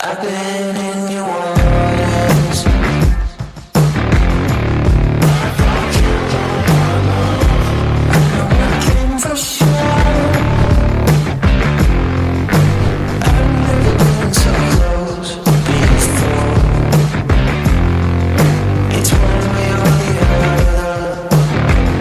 I've been in your waters. I came for sure. I've never been so close before. It's one way or the other.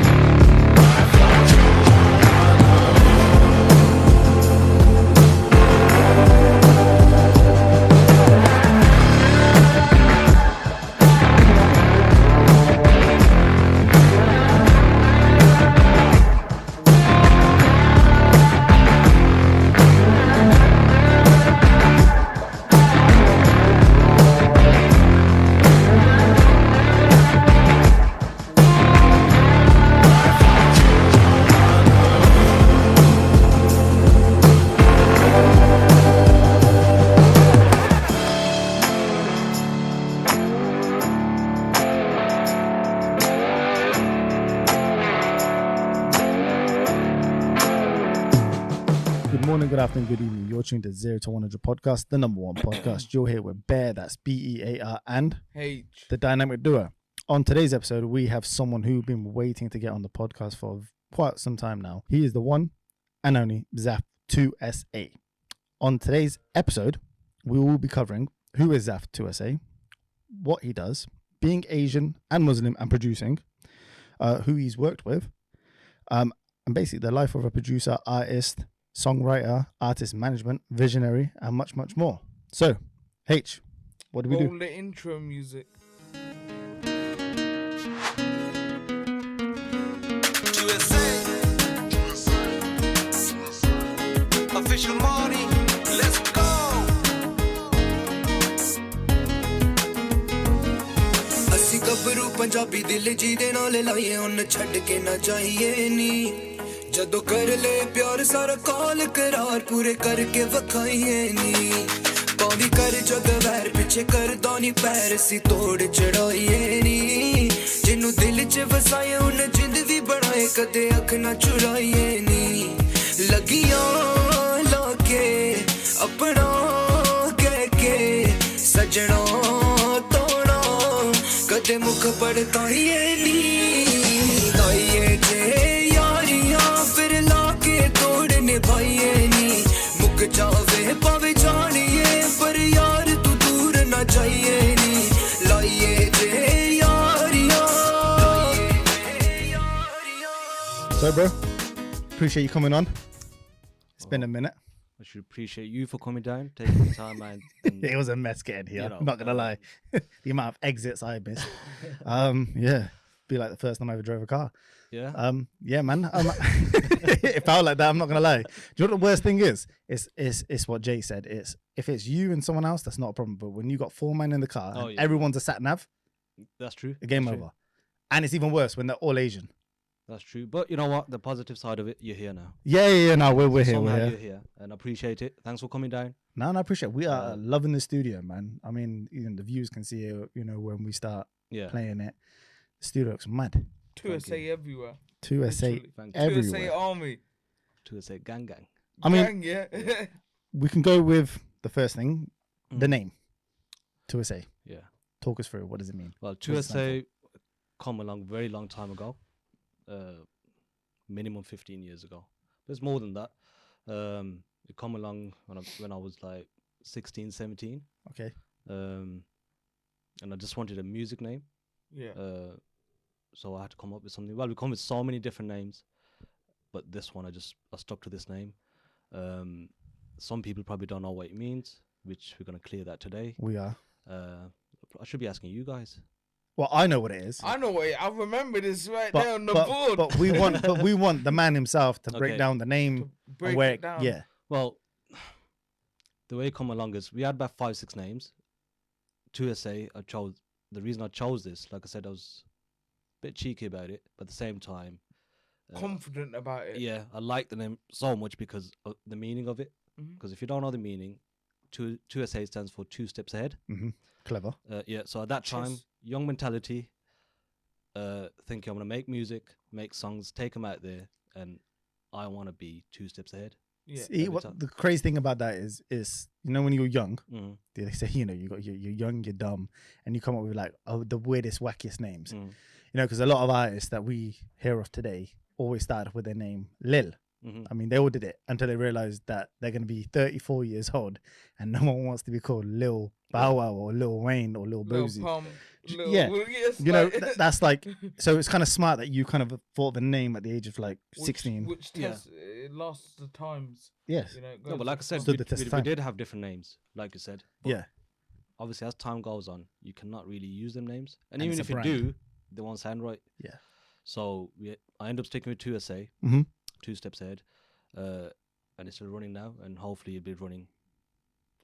Good morning, good afternoon, good evening. You're tuned to 0 to 100 podcast, the number one podcast. You're here with Bear, that's B-E-A-R, and H. the dynamic duo. On today's episode, we have someone who's been waiting to get on the podcast for quite some time now. He is the one and only Zaff 2SA. On today's episode, we will be covering who is Zaff 2SA, what he does, being Asian and Muslim and producing, who he's worked with, and basically the life of a producer, artist, songwriter, artist management, visionary, and much, much more. So, H, what do we Roll do? the intro music. Official money, let's go. ਅਸੀਂ ਗੱਭਰੂ ਪੰਜਾਬੀ ਦਿਲ ਜੀ ਦੇ ਨਾਲ ਲਾਈਏ ਉਹਨ ਛੱਡ ਕੇ ਨਾ ਜਾਈਏ ਨੀ ਜਦੋਂ ਕਰ ਲੈ ਪਿਆਰ ਸਾਰਾ ਕਾਲ ਕਰਾਰ ਪੂਰੇ ਕਰਕੇ ਵਖਾਈਏ ਨੀ ਪਾਉਂਦੀ ਕਰ ਜਦ ਵੈਰ ਪਿੱਛੇ ਕਰਦਾ ਨੀ ਪੈਰ ਸੀ ਤੋੜ ਚੜਾਈਏ ਨੀ ਜਿਹਨੂੰ ਦਿਲ 'ਚ ਵਸਾਏ ਉਹਨ ਜਿੰਦ ਵੀ ਬਣਾਏ ਕਦੇ ਅੱਖ ਨਾ ਚੁਰਾਈਏ ਨੀ ਲੱਗੀਆਂ ਲਾ ਕੇ ਆਪਣਾ ਕਹਿ ਕੇ ਸਜਣਾ ਤੋਣਾ ਕਦੇ ਮੁਖ ਪੜਤਾਈਏ ਨੀ ਲਾਈਏ ਜੇ ਯਾਰੀਆਂ ਫਿਰ ਲਾ ਕੇ ਤੋੜ ਨਿਭਾਈਏ ਨੀ ਮੁੱਕ ਜਾਵੇ ਭਾਵੇਂ ਜਾਣੀਏ ਪਰ ਯਾਰ ਤੂੰ ਦੂਰ ਨਾ ਜਾਈਏ ਨੀ ਲਾਈਏ ਜੇ ਯਾਰੀਆਂ So, bro, appreciate you coming on. It's been a minute. I should appreciate you for coming down, taking the time, man. And, It was a mess getting here. You know, I'm not gonna lie. The amount of exits I missed. Yeah, be like the first time I ever drove a car. yeah, Yeah, man. It felt like that. I'm not gonna lie. Do you know what the worst thing is? It's what Jay said. It's if it's you and someone else, that's not a problem. But when you got four men in the car, Oh, and yeah. everyone's a sat nav, that's true. game That's true. over. And it's even worse when they're all Asian. That's true. But you know what? The positive side of it, you're here now. Yeah. No, we're here. Somehow We're you're here. here, and I appreciate it. Thanks for coming down. No, I appreciate it. We are Uh, loving the studio, man. I mean, even the viewers can see it, when we start Yeah, playing it. The studio looks mad. 2SA everywhere. 2SA Literally. thank you. everywhere. 2SA army. To say gang gang. I mean- Gang, yeah. We can go with the first thing, the Mm. name. 2SA. Yeah. Talk us through. What does it mean? Well, What does it stand 2SA come along very long time ago. Minimum 15 years ago. But it's more than that. It come along when I was like 16, 17. Okay. And I just wanted a music name. Yeah. So I had to come up with something. Well, we come with so many different names, but this one I stuck to this name. Some people probably don't know what it means, which we're gonna clear that today. We are. I should be asking you guys. Well, I know what it is. I know what I remember this right But, there on the but, board. but we want the man himself to break Okay. down the name To and break where it down. yeah. Well, the way it come along is we had about 5-6 names. 2SA, the reason I chose this, like I said, I was a bit cheeky about it, but at the same time, Confident about it. yeah, I like the name so much because of the meaning of it. Mhm. Because if you don't know the meaning, 2SA stands for 2 steps ahead. Clever. Yeah, so at that time, Chess. young mentality, thinking I'm gonna make music, make songs, take them out there, and I want to be 2 steps ahead. Yeah. See, every what time. the crazy thing about that is when you're young, Mm, they say you're young, you're dumb, and you come up with like the weirdest, wackiest names. mm, Because a lot of artists that we hear of today always started with their name Lil. mhm. I mean, they all did it until they realized that they're going to be 34 years old and no one wants to be called Lil Bow Wow or Lil Wayne or Lil Little Boozy. Pump, Yeah. yes, That's like, so it's kind of smart that you kind of thought of a name at the age of like 16. which Yeah. tests it lasts the times. Yes. You know, it No, goes but like I with said, time. Stood the test of we time. did have different names, like you said. But Yeah. obviously, as time goes on, you cannot really use them names, and And even it's if a you brand. do, they won't sound right. Yeah. So I end up sticking with 2SA, Mhm. 2 steps ahead, and it's still running now, and hopefully it'll be running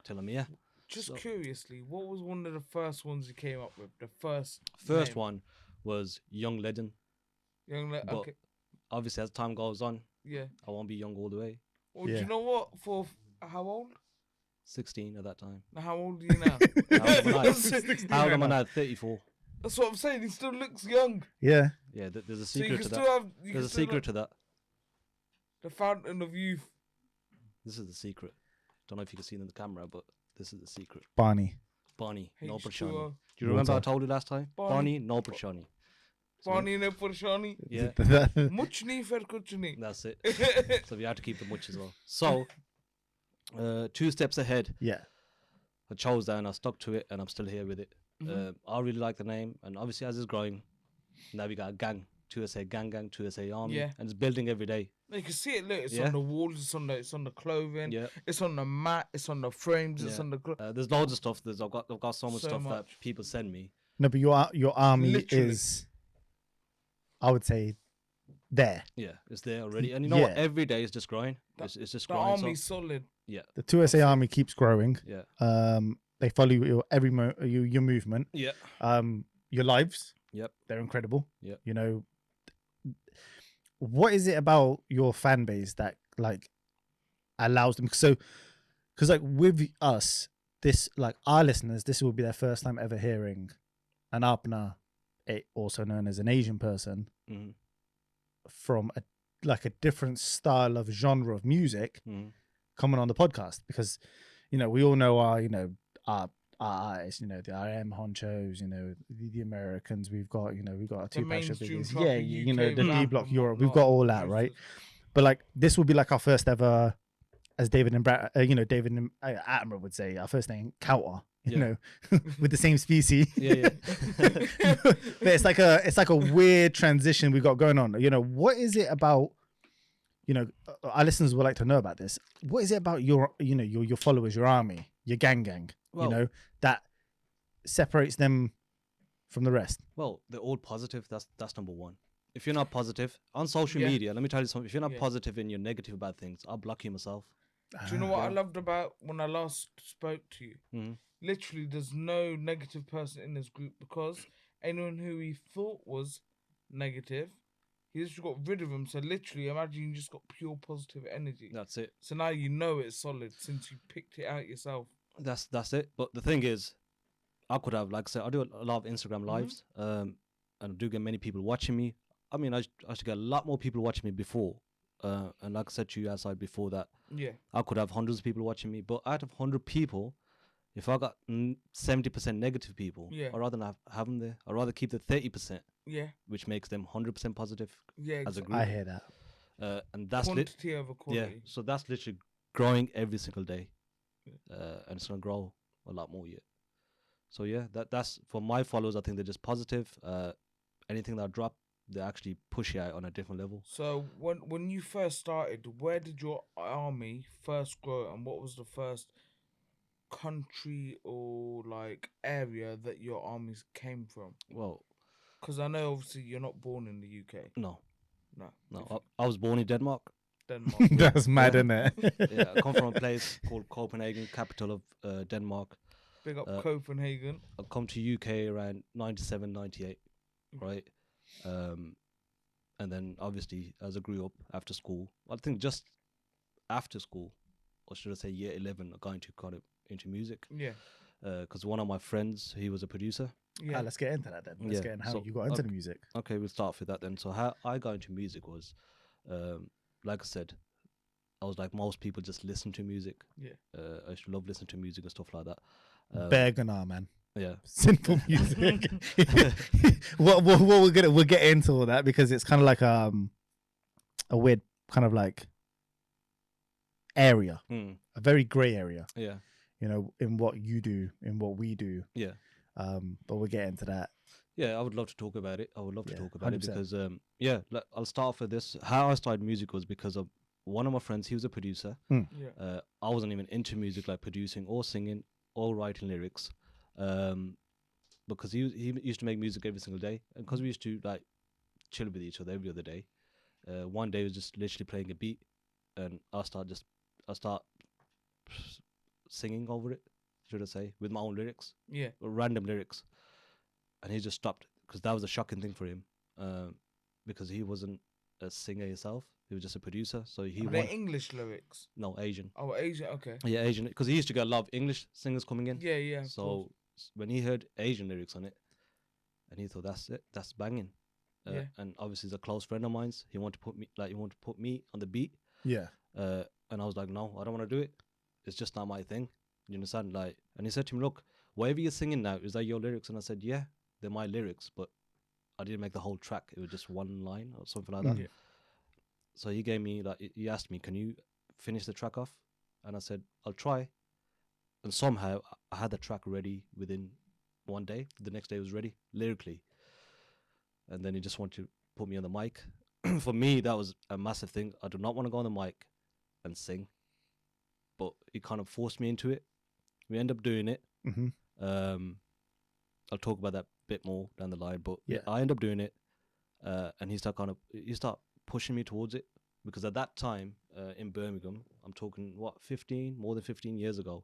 till I'm here. Just So- curiously, what was one of the first ones you came up with? The first First name? one was Young Legend, but Okay, obviously as time goes on, yeah. I won't be young all the way. Well, do Yeah. you know what? For how old? 16 at that time. Now, how old are you now? How old am I now? 16 How old right am I now. now? 34. That's what I'm saying. He still looks young. Yeah. Yeah, there's a So you secret can to still that. have. You There's can a still secret have to that. the fountain of youth. This is the secret. Don't know if you can see it in the camera, but this is the secret. Barney. Barney, no H2O. Prashani. Do you remember I Water. told you last time? Barney. Barney, no Prashani. So, Barney ne Purshani. yeah, Much nahi fer kuch nahi. that's it. So we had to keep the much as well. So, 2 steps ahead. Yeah. I chose that and I stuck to it, and I'm still here with it. Mhm. I really like the name, and obviously as it's growing, now we got a gang, 2SA gang, 2SA army, Yeah. and it's building every day. You can see it. Look, it's Yeah. on the walls. It's on the clothing. Yeah, It's on the mat. It's on the frames. It's Yeah. on the. there's loads of stuff. I've got so much So stuff much. that people send me. No, but your army Literally. is, I would say, there. Yeah, it's there already, and you know what? Yeah. Every day is just growing. That- It's just The growing. so- army's solid. yeah, The 2SA army keeps growing. yeah, They follow your every your movement. yeah. Your lives. Yep. They're incredible. Yep. What is it about your fan base that like allows them? Because like with us, this like our listeners, this will be their first time ever hearing an Apna, also known as an Asian person, Mhm, from a different style of genre of music mhm. coming on the podcast, because we all know our artists, the RM honchos, the Americans. We've got our The two passion mainstream figures, proper the UK D rap Block and Europe. We've whatnot. got all that, right? But like this will be like our first ever, as David and David and Attenborough would say, our first encounter. Yeah. With the same species. Yeah, yeah. But it's like a weird transition we got going on. What is it about? Our listeners would like to know about this. What is it about your followers, your army, your gang? Well- That separates them from the rest. Well, they're all positive. That's number one. If you're not positive on social Yeah. media, let me tell you something. If you're not Yeah. positive and you're negative about things, I'll block you myself. Do you know what I Yeah. loved about when I last spoke to you? Mhm. Literally, there's no negative person in this group, because anyone who he thought was negative, he just got rid of them. So literally, imagine you just got pure positive energy. That's it. So now you know it's solid since you picked it out yourself. That's it. But the thing is, I could have, like I said, I do a lot of Instagram Mm-hmm. lives, and I do get many people watching me. I mean, I should get a lot more people watching me before. And like I said to you outside before that, Yeah. I could have hundreds of people watching me. But out of 100 people, if I got 70% negative people, Yeah. I'd rather not have them there. I'd rather keep the 30%, Yeah. which makes them 100% positive Yeah. as a exactly. group. I hear that. And that's Quantity over yeah. quality. So that's literally growing every single day, and it's gonna grow a lot more yet. So yeah, that's for my followers. I think they're just positive. Anything that I drop, they actually push you out on a different level. So when you first started, where did your army first grow, and what was the first country or like area that your armies came from? Well, Because I know obviously you're not born in the UK. no, No. I was born in Denmark. Denmark. That's mad, Yeah. isn't it? Yeah, I come from a place called Copenhagen, capital of Denmark. Big up Uh, Copenhagen. I come to UK around 97, 98, right? And then obviously as I grew up after school, I think just after school, or should I say year 11, I got into music. Yeah. Because one of my friends, he was a producer. Yeah. Let's get into that then. Let's Yeah, get into how so, you got into the music. Okay, we'll start with that then. So how I got into music was, like I said, I was like most people, just listen to music. Yeah. I used to love listening to music and stuff like that. Bare Gunnar, man. Yeah. Simple music. We'll get into all that because it's kind of like a weird kind of like area, a very grey area. Yeah. You know, in what you do, in what we do. Yeah. But we'll get into that. Yeah, I would love to talk about it. I would love to Yeah, talk about 100%. it because I'll start off with this. How I started music was because of one of my friends. He was a producer. Yeah. I wasn't even into music, like producing or singing or writing lyrics, because he used to make music every single day, and because we used to like chill with each other every other day. One day was just literally playing a beat, and I start singing over it, should I say, with my own lyrics, Yeah. random lyrics, and he just stopped because that was a shocking thing for him, because he wasn't a singer himself. He was just a producer, so he Are they English lyrics? no Asian. Oh, Asian. Okay. Yeah, Asian, because he used to get a lot of English singers coming in. Yeah, yeah. of course. So when he heard Asian lyrics on it, and he thought that's it, that's banging. Yeah. And obviously he's a close friend of mine's. He wanted to put me on the beat. Yeah. And I was like, no, I don't want to do it. It's just not my thing. You understand? Like, and he said to me, look, whatever you're singing now, is that your lyrics? And I said, yeah, they're my lyrics, but I didn't make the whole track. It was just one line or something like that. Yeah. So he gave me he asked me, can you finish the track off? And I said, I'll try. And somehow I had the track ready within one day. The next day it was ready lyrically. And then he just wanted to put me on the mic. For me, that was a massive thing. I do not want to go on the mic and sing, but he kind of forced me into it. We end up doing it. Mm-hmm. I'll talk about that a bit more down the line, but Yeah. I end up doing it. And he start pushing me towards it, because at that time in Birmingham, I'm talking more than 15 years ago,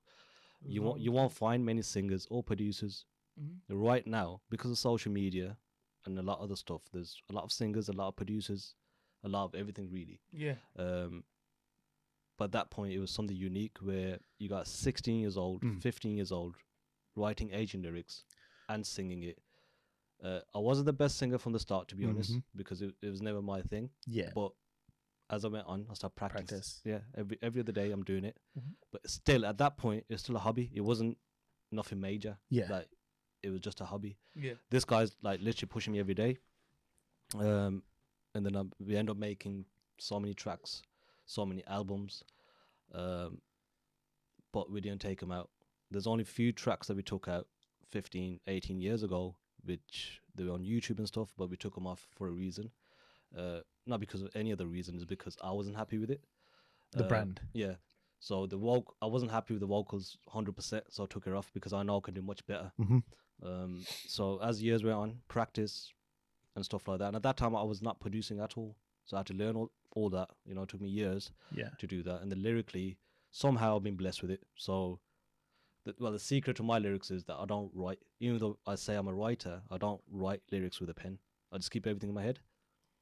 you won't find many singers or producers right now because of social media and a lot of other stuff. There's a lot of singers, a lot of producers, a lot of everything really. Yeah. But at that point, it was something unique where you got 16 years old, 15 years old, writing Asian lyrics and singing it. I wasn't the best singer from the start, to be honest, because it was never my thing. Yeah. But as I went on, I started practicing. Practice. Yeah, every other day I'm doing it. But still, at that point, it's still a hobby. It wasn't nothing major. Yeah. Like, it was just a hobby. Yeah. This guy's like literally pushing me every day. And then we end up making so many tracks, so many albums. But we didn't take them out. There's only a few tracks that we took out 15, 18 years ago, which they were on YouTube and stuff, but we took them off for a reason. Not because of any other reason, it's because I wasn't happy with it. The brand. Yeah. So I wasn't happy with the vocals 100%, so I took it off because I know I can do much better. So as years went on, practice and stuff like that. And at that time, I was not producing at all. So I had to learn all that. You know, it took me years to do that. And then lyrically, somehow I've been blessed with it. So, the secret to my lyrics is that I don't write. Even though I say I'm a writer, I don't write lyrics with a pen. I just keep everything in my head.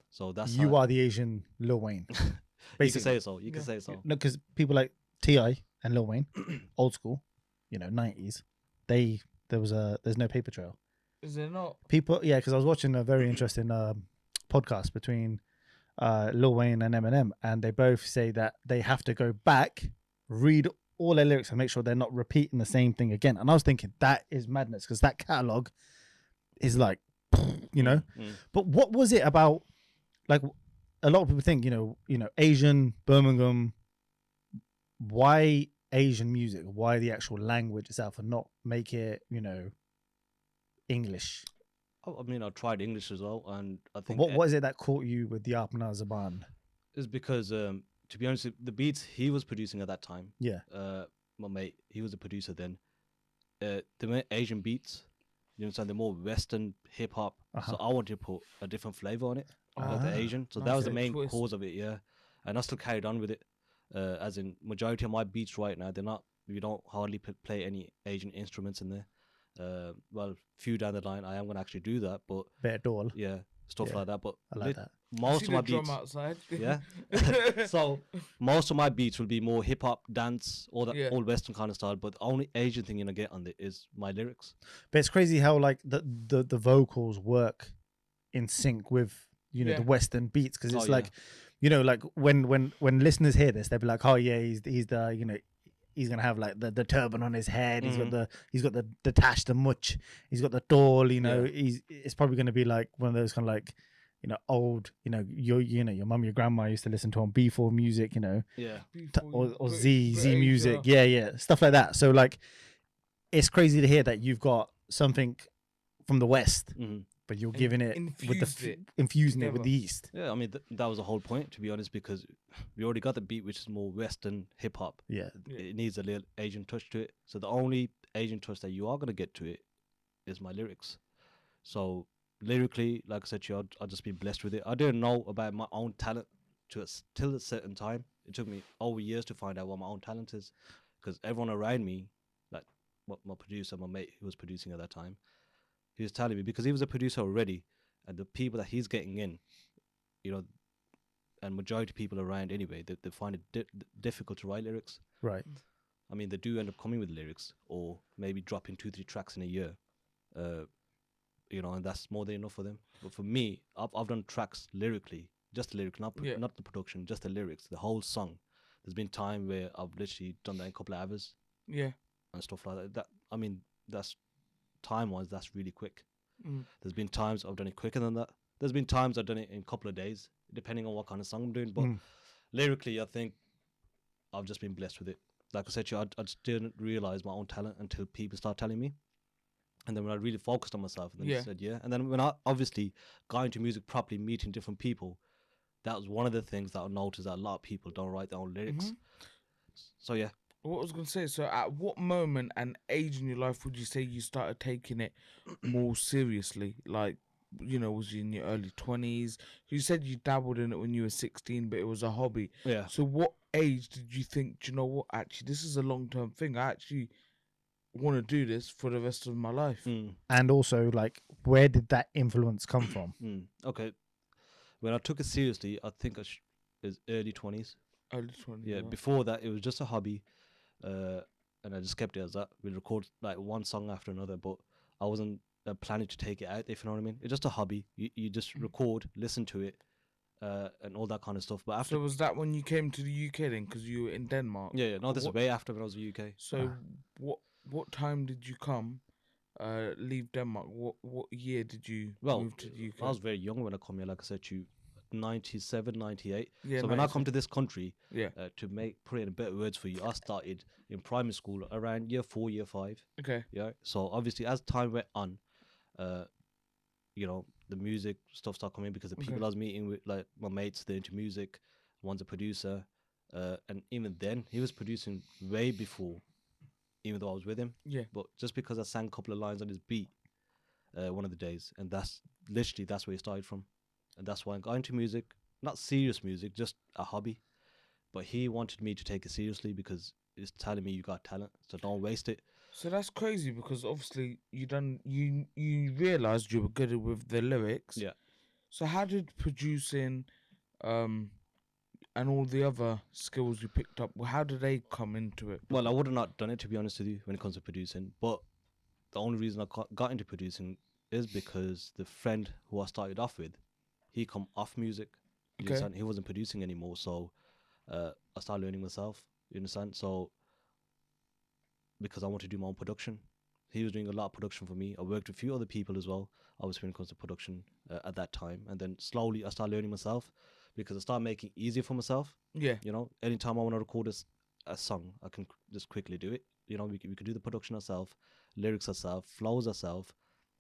So that's You are the Asian Lil Wayne. You can Basically. say so. You can say so. No, because people like T.I. and Lil Wayne, old school, 90s, there's no paper trail. Is there not? People, yeah, because I was watching a very interesting podcast between Lil Wayne and Eminem, and they both say that they have to go back, read all their lyrics, and make sure they're not repeating the same thing again. And I was thinking that is madness, because that catalog is like, But what was it about? Like, a lot of people think, Asian, Birmingham. Why Asian music? Why the actual language itself, and not make it, English? I mean, I tried English as well, and I think What is it that caught you with the Apna Zaban? is because, to be honest, the beats he was producing at that time. Yeah. My mate, he was a producer then. They were Asian beats. You understand? They're more Western hip hop. So I wanted to put a different flavor on it, like the Asian. So that was the Okay. main Twist. cause of it, yeah. And I still carried on with it. As in, majority of my beats right now, we don't hardly play any Asian instruments in there. Few down the line, I am going to actually do that, but Bit of doll. yeah, stuff Yeah, like that. But I like that. most See of my the drum beats, outside. yeah. So most of my beats will be more hip hop, dance, all that, Yeah. all Western kind of style. But the only Asian thing you're gonna get on it is my lyrics. But it's crazy how like the vocals work in sync with Yeah. the Western beats, because it's Oh, like you know, like when listeners hear this, they'll be like, oh yeah, he's the, you know, he's gonna have like the turban on his head. He's got the tash, the much. He's got the doll. You know, it's probably gonna be like one of those kind of like, you know, old, you know, your mum, your grandma used to listen to on B4 music, you know, or Z music, stuff like that. So like, it's crazy to hear that you've got something from the West, but you're giving it infusing it with the East. Yeah, I mean that was the whole point, to be honest, because we already got the beat, which is more Western hip hop. Yeah, it needs a little Asian touch to it. So the only Asian touch that you are gonna get to it is my lyrics. So lyrically, like I said to you, I've just been blessed with it. I didn't know about my own talent till a certain time. It took me over years to find out what my own talent is, because everyone around me, like what my producer, my mate who was producing at that time, he was telling me, because he was a producer already, and the people that he's getting in, you know, and majority of people around anyway, they find it difficult to write lyrics. Right. I mean, they do end up coming with lyrics, or maybe dropping 2-3 tracks in a year. You know, and that's more than enough for them. But for me, I've done tracks lyrically, just the lyrics, not the production, just the lyrics, the whole song. There's been time where I've literally done that in a couple of hours. Yeah. And stuff like that. I mean, that's time-wise, that's really quick. There's been times I've done it quicker than that. There's been times I've done it in a couple of days, depending on what kind of song I'm doing. But lyrically, I think I've just been blessed with it. Like I said to you, I just didn't realize my own talent until people start telling me. And then when I really focused on myself, and then said, and then when I obviously got into music properly, meeting different people, that was one of the things that I noticed, that a lot of people don't write their own lyrics. So yeah. What I was going to say, so at what moment and age in your life would you say you started taking it more seriously? Like, you know, was you in your early 20s? You said you dabbled in it when you were 16, but it was a hobby. Yeah. So what age did you think, do you know what, actually, this is a long-term thing. I actually want to do this for the rest of my life. And also, like, where did that influence come from? Okay. When I took it seriously, I think it was early 20s. Early 20s. Yeah, before that, it was just a hobby. And I just kept it as that. We'd record like one song after another, but I wasn't planning to take it out, if you know what I mean. It's just a hobby. You just record, listen to it, and all that kind of stuff. But after, so was that when you came to the UK then? Because you were in Denmark. Yeah. No, this is way after when I was in the UK. So what time did you come? Leave Denmark. What year did you move to the UK? I was very young when I come here. Like I said to you, 97, 98. Yeah, so when I come to this country, to put it in better words for you, I started in primary school around year 4, year 5. Okay. Yeah. So obviously, as time went on, you know, the music stuff started coming, because the people I was meeting with, like my mates, they're into music. One's a producer, and even then, he was producing way before, even though I was with him. Yeah. But just because I sang a couple of lines on his beat, one of the days, and that's where he started from. And that's why I got into music, not serious music, just a hobby. But he wanted me to take it seriously, because he's telling me you got talent, so don't waste it. So that's crazy, because obviously you realized you were good with the lyrics. Yeah. So how did producing, and all the other skills you picked up, how did they come into it? Well, I would have not done it, to be honest with you, when it comes to producing. But the only reason I got into producing is because the friend who I started off with, he come off music. You understand? He wasn't producing anymore, so I started learning myself. You understand? So because I want to do my own production, he was doing a lot of production for me. I worked with a few other people as well, obviously, when it comes to production at that time. And then slowly I started learning myself, because I started making it easier for myself. Yeah. You know, anytime I want to record a song, I can just quickly do it. You know, we could do the production ourselves, lyrics ourselves, flows ourselves,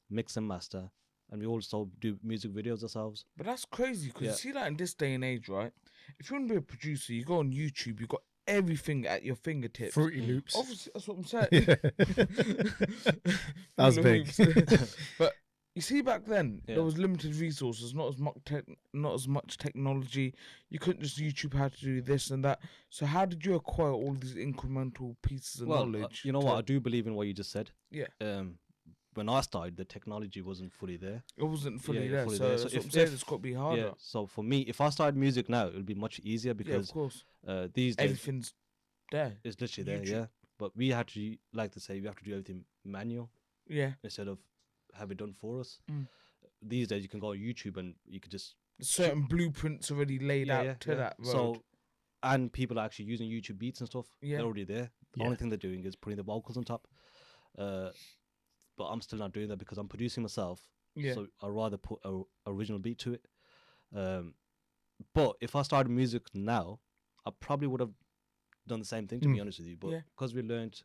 mix and master. And we also do music videos ourselves. But that's crazy, because you see that in this day and age, right? If you want to be a producer, you go on YouTube, you got everything at your fingertips. Fruity Loops. Obviously, that's what I'm saying. That was big. But you see, back then there was limited resources, not as much technology. You couldn't just YouTube how to do this and that. So how did you acquire all these incremental pieces of knowledge? You know what? I do believe in what you just said. Yeah. When I started, the technology wasn't fully there. It wasn't fully there. Fully So there. that's what I'm saying, it's got to be harder. Yeah. So for me, if I started music now, it would be much easier, because of course. These days Everything's there. it's literally YouTube. there. Yeah. But we had to, like to say, we have to do everything manual. Yeah. Instead of have it done for us. These days you can go on YouTube and you could just certain blueprints already laid out to that road. So, and people are actually using YouTube beats and stuff. Yeah. They're already there. The Yeah. only thing they're doing is putting the vocals on top. But I'm still not doing that because I'm producing myself. Yeah. So I'd rather put a original beat to it. But if I started music now, I probably would have done the same thing, to be honest with you. But Yeah. because we learned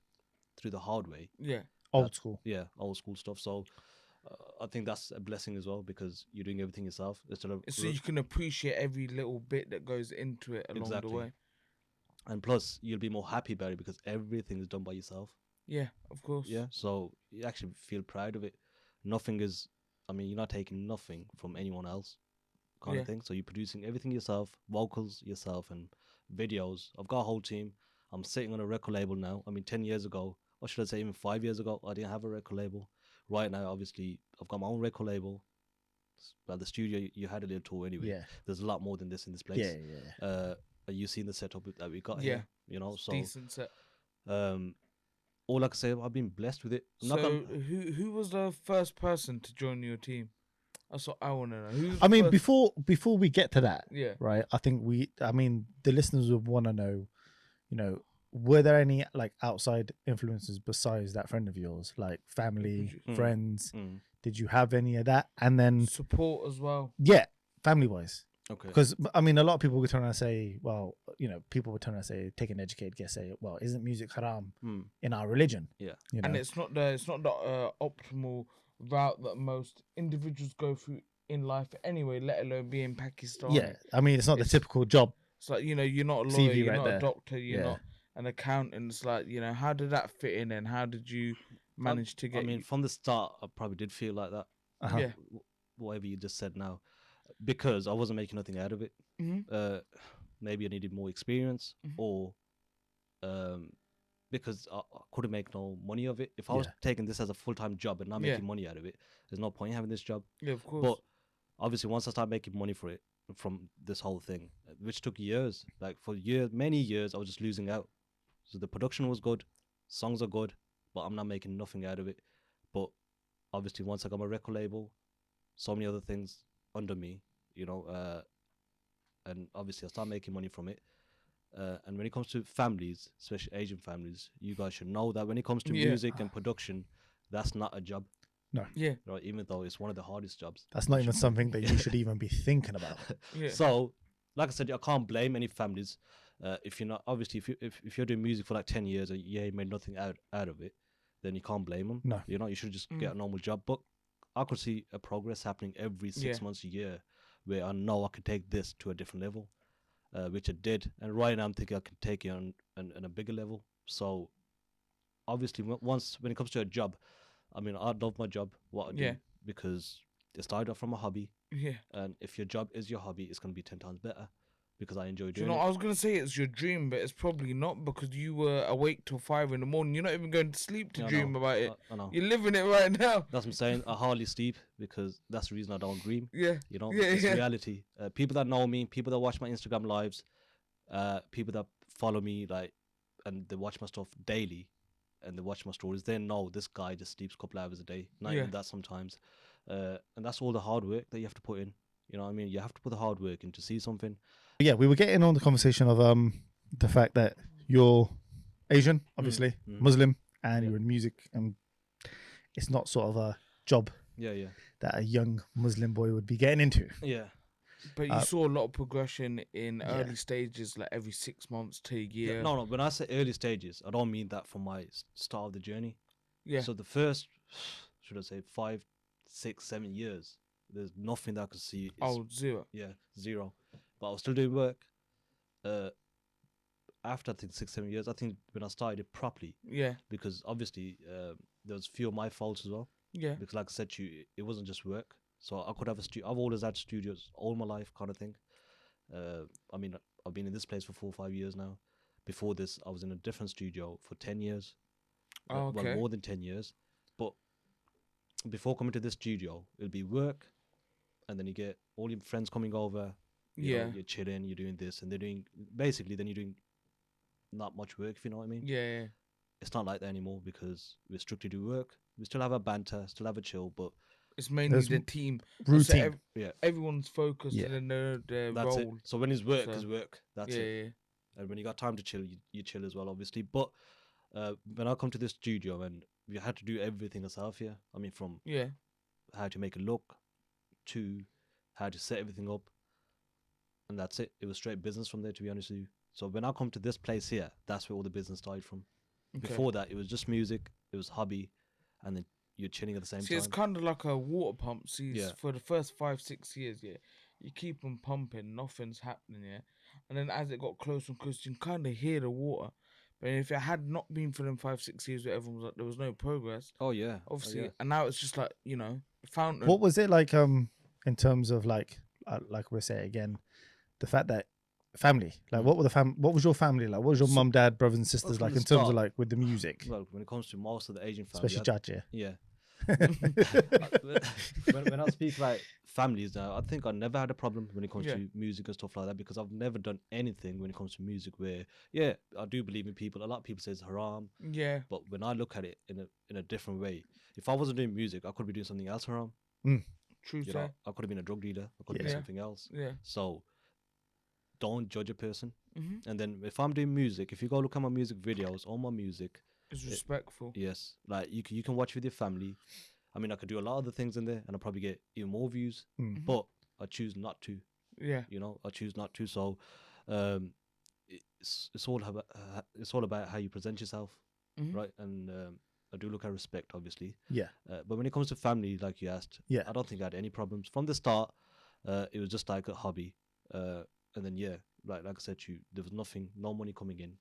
through the hard way, Yeah. Old school. yeah, old school stuff. So I think that's a blessing as well because you're doing everything yourself instead of So you can appreciate every little bit that goes into it along Exactly. the way. and plus you'll be more happy about it because everything is done by yourself. Yeah, of course. Yeah, so you actually feel proud of it. Nothing is, I mean, you're not taking nothing from anyone else, kind Yeah. of thing. So you're producing everything yourself, vocals yourself, and videos. I've got a whole team. I'm sitting on a record label now. I mean, 10 years ago, or should I say even 5 years ago, I didn't have a record label. Right now, obviously, I've got my own record label. But the studio, you had a little tour anyway. Yeah. There's a lot more than this in this place. Yeah. You've seen the setup that we got Yeah. here, you know. So Decent set. all I can say, I've been blessed with it. I'm not So gonna- who was the first person to join your team? That's what I want to know. Who's I the mean, first- before we get to that, Yeah. right? I think the listeners would want to know, were there any like outside influences besides that friend of yours, like family, Mm. friends? Mm, Did you have any of that? And then, support as well. yeah, family wise, okay. because I mean, a lot of people would turn around and say, well, people would turn around and say, take an educated guess, say, well, isn't music haram Mm, in our religion? yeah. You know? And it's not the optimal route that most individuals go through in life anyway, let alone being Pakistani. Yeah, I mean, it's not the It's- typical job. It's like, you're not a CV lawyer, you're right not there. a doctor, you're Yeah. not an accountant. It's like, how did that fit in and how did you manage to get I mean, from the start, I probably did feel like that. Uh-huh. Yeah. Whatever you just said now, because I wasn't making nothing out of it. Mhm. Maybe I needed more experience, Mhm. or because I couldn't make no money of it. If I was Yeah. taking this as a full-time job and not Yeah. making money out of it, there's no point in having this job. Yeah, of course. But obviously, once I started making money for it from this whole thing, which took years, like for years, many years, I was just losing out. So the production was good, songs are good, but I'm not making nothing out of it. But obviously, once I got my record label, so many other things under me, and obviously I started making money from it. And when it comes to families, especially Asian families, you guys should know that when it comes to Yeah. music and production, that's not a job, yeah, right? Even though it's one of the hardest jobs. That's not even something that you should even be thinking about. yeah. So, like I said, I can't blame any families. If you're not, obviously, if you're doing music for like 10 years and you ain't made nothing out of it, then you can't blame them. No. You should just get a normal job. But I could see a progress happening every 6 Yeah. months, a year, where I know I can take this to a different level, which I did. And right now I'm thinking I can take it on a bigger level. So, obviously, when it comes to a job, I mean, I love my job, what I do, Yeah. because it started off from a hobby. Yeah. And if your job is your hobby, it's going to be 10 times better because I enjoy Do you doing know, it. I was going to say it's your dream, but it's probably not because you were awake till 5 in the morning. You're not even going to sleep to I dream know, about it. I know. You're living it right now. That's what I'm saying. I hardly sleep because that's the reason I don't dream. Yeah. Yeah, It's yeah. reality. People that know me, people that watch my Instagram lives, people that follow me, and they watch my stuff daily, and they watch my stories, they know this guy just sleeps a couple hours a day. Not Yeah. even that sometimes. And that's all the hard work that you have to put in. You know what I mean? You have to put the hard work in to see something. Yeah, we were getting on the conversation of the fact that you're Asian, obviously, Muslim, and Yeah. you're in music, and it's not sort of a job Yeah. that a young Muslim boy would be getting into. Yeah. But you saw a lot of progression in yeah. early stages, like every 6 months to a year. No. When I say early stages, I don't mean that from my start of the journey. Yeah. So the first, should I say, 5, 6, 7 years, there's nothing that I could see. Zero. Yeah, zero. But I was still doing work. After I think 6, 7 years, I think when I started it properly, Yeah. because obviously there was a few of my faults as well. Yeah. Because like I said to you, it wasn't just work. So I could have a studio. I've always had studios all my life, kind of thing. I mean, I've been in this place for 4 or 5 years now. Before this, I was in a different studio for 10 years. Oh, okay. Well, more than 10 years. But before coming to this studio, it'll be work, and then you get all your friends coming over. You're chilling, you're doing this, and then you're doing not much work, if you know what I mean. Yeah. It's not like that anymore because we strictly do work. We still have a banter, still have a chill, but It's mainly There's the team. routine. Yeah, Everyone's focused Yeah. in their that's role. it. So when it's work, So, it's work. That's yeah, it. And when you got time to chill, you chill as well, obviously. But when I come to the studio and we had to do everything ourselves here. I mean, from yeah, how to make it look to how to set everything up, and that's it. It was straight business from there, to be honest with you. So when I come to this place here, that's where all the business started from. Okay. Before that, it was just music, it was hobby, and then you're chilling at the same See, it's time. kind of like a water pump. See, Yeah. for the first 5, 6 years, yeah, you keep on pumping, nothing's happening, yeah. And then as it got closer and closer, you can kind of hear the water. But if it had not been for them 5, 6 years where everyone was like, there was no progress, Oh yeah, obviously. Oh, yeah. And now it's just like, fountain. What was it like? In terms of like we say again, the fact that family, like, what were what was your family like? What was your So- mum, dad, brothers and sisters from like the in terms of start- like with the music, Well, when it comes to most of the Asian families, especially Judge? Yeah. yeah. when I speak about families now, I think I never had a problem when it comes Yeah. to music and stuff like that because I've never done anything when it comes to music where, yeah, I do believe in people. A lot of people say it's haram, Yeah, but when I look at it in a different way, if I wasn't doing music, I could be doing something else haram. true, You sir. know, I could have been a drug dealer. I could have Yeah. been something else. Yeah. So don't judge a person. Mhm. And then if I'm doing music, if you go look at my music videos, all my music, It's respectful. yes, like you can watch with your family. I mean, I could do a lot of other things in there, and I'll probably get even more views. Mm. But I choose not to. Yeah. You know, I choose not to. So, it's all about how you present yourself, Mhm. right? And I do look at respect, obviously. Yeah. But when it comes to family, like you asked, Yeah. I don't think I had any problems from the start. It was just like a hobby, and then yeah, like I said to you, there was nothing, no money coming in.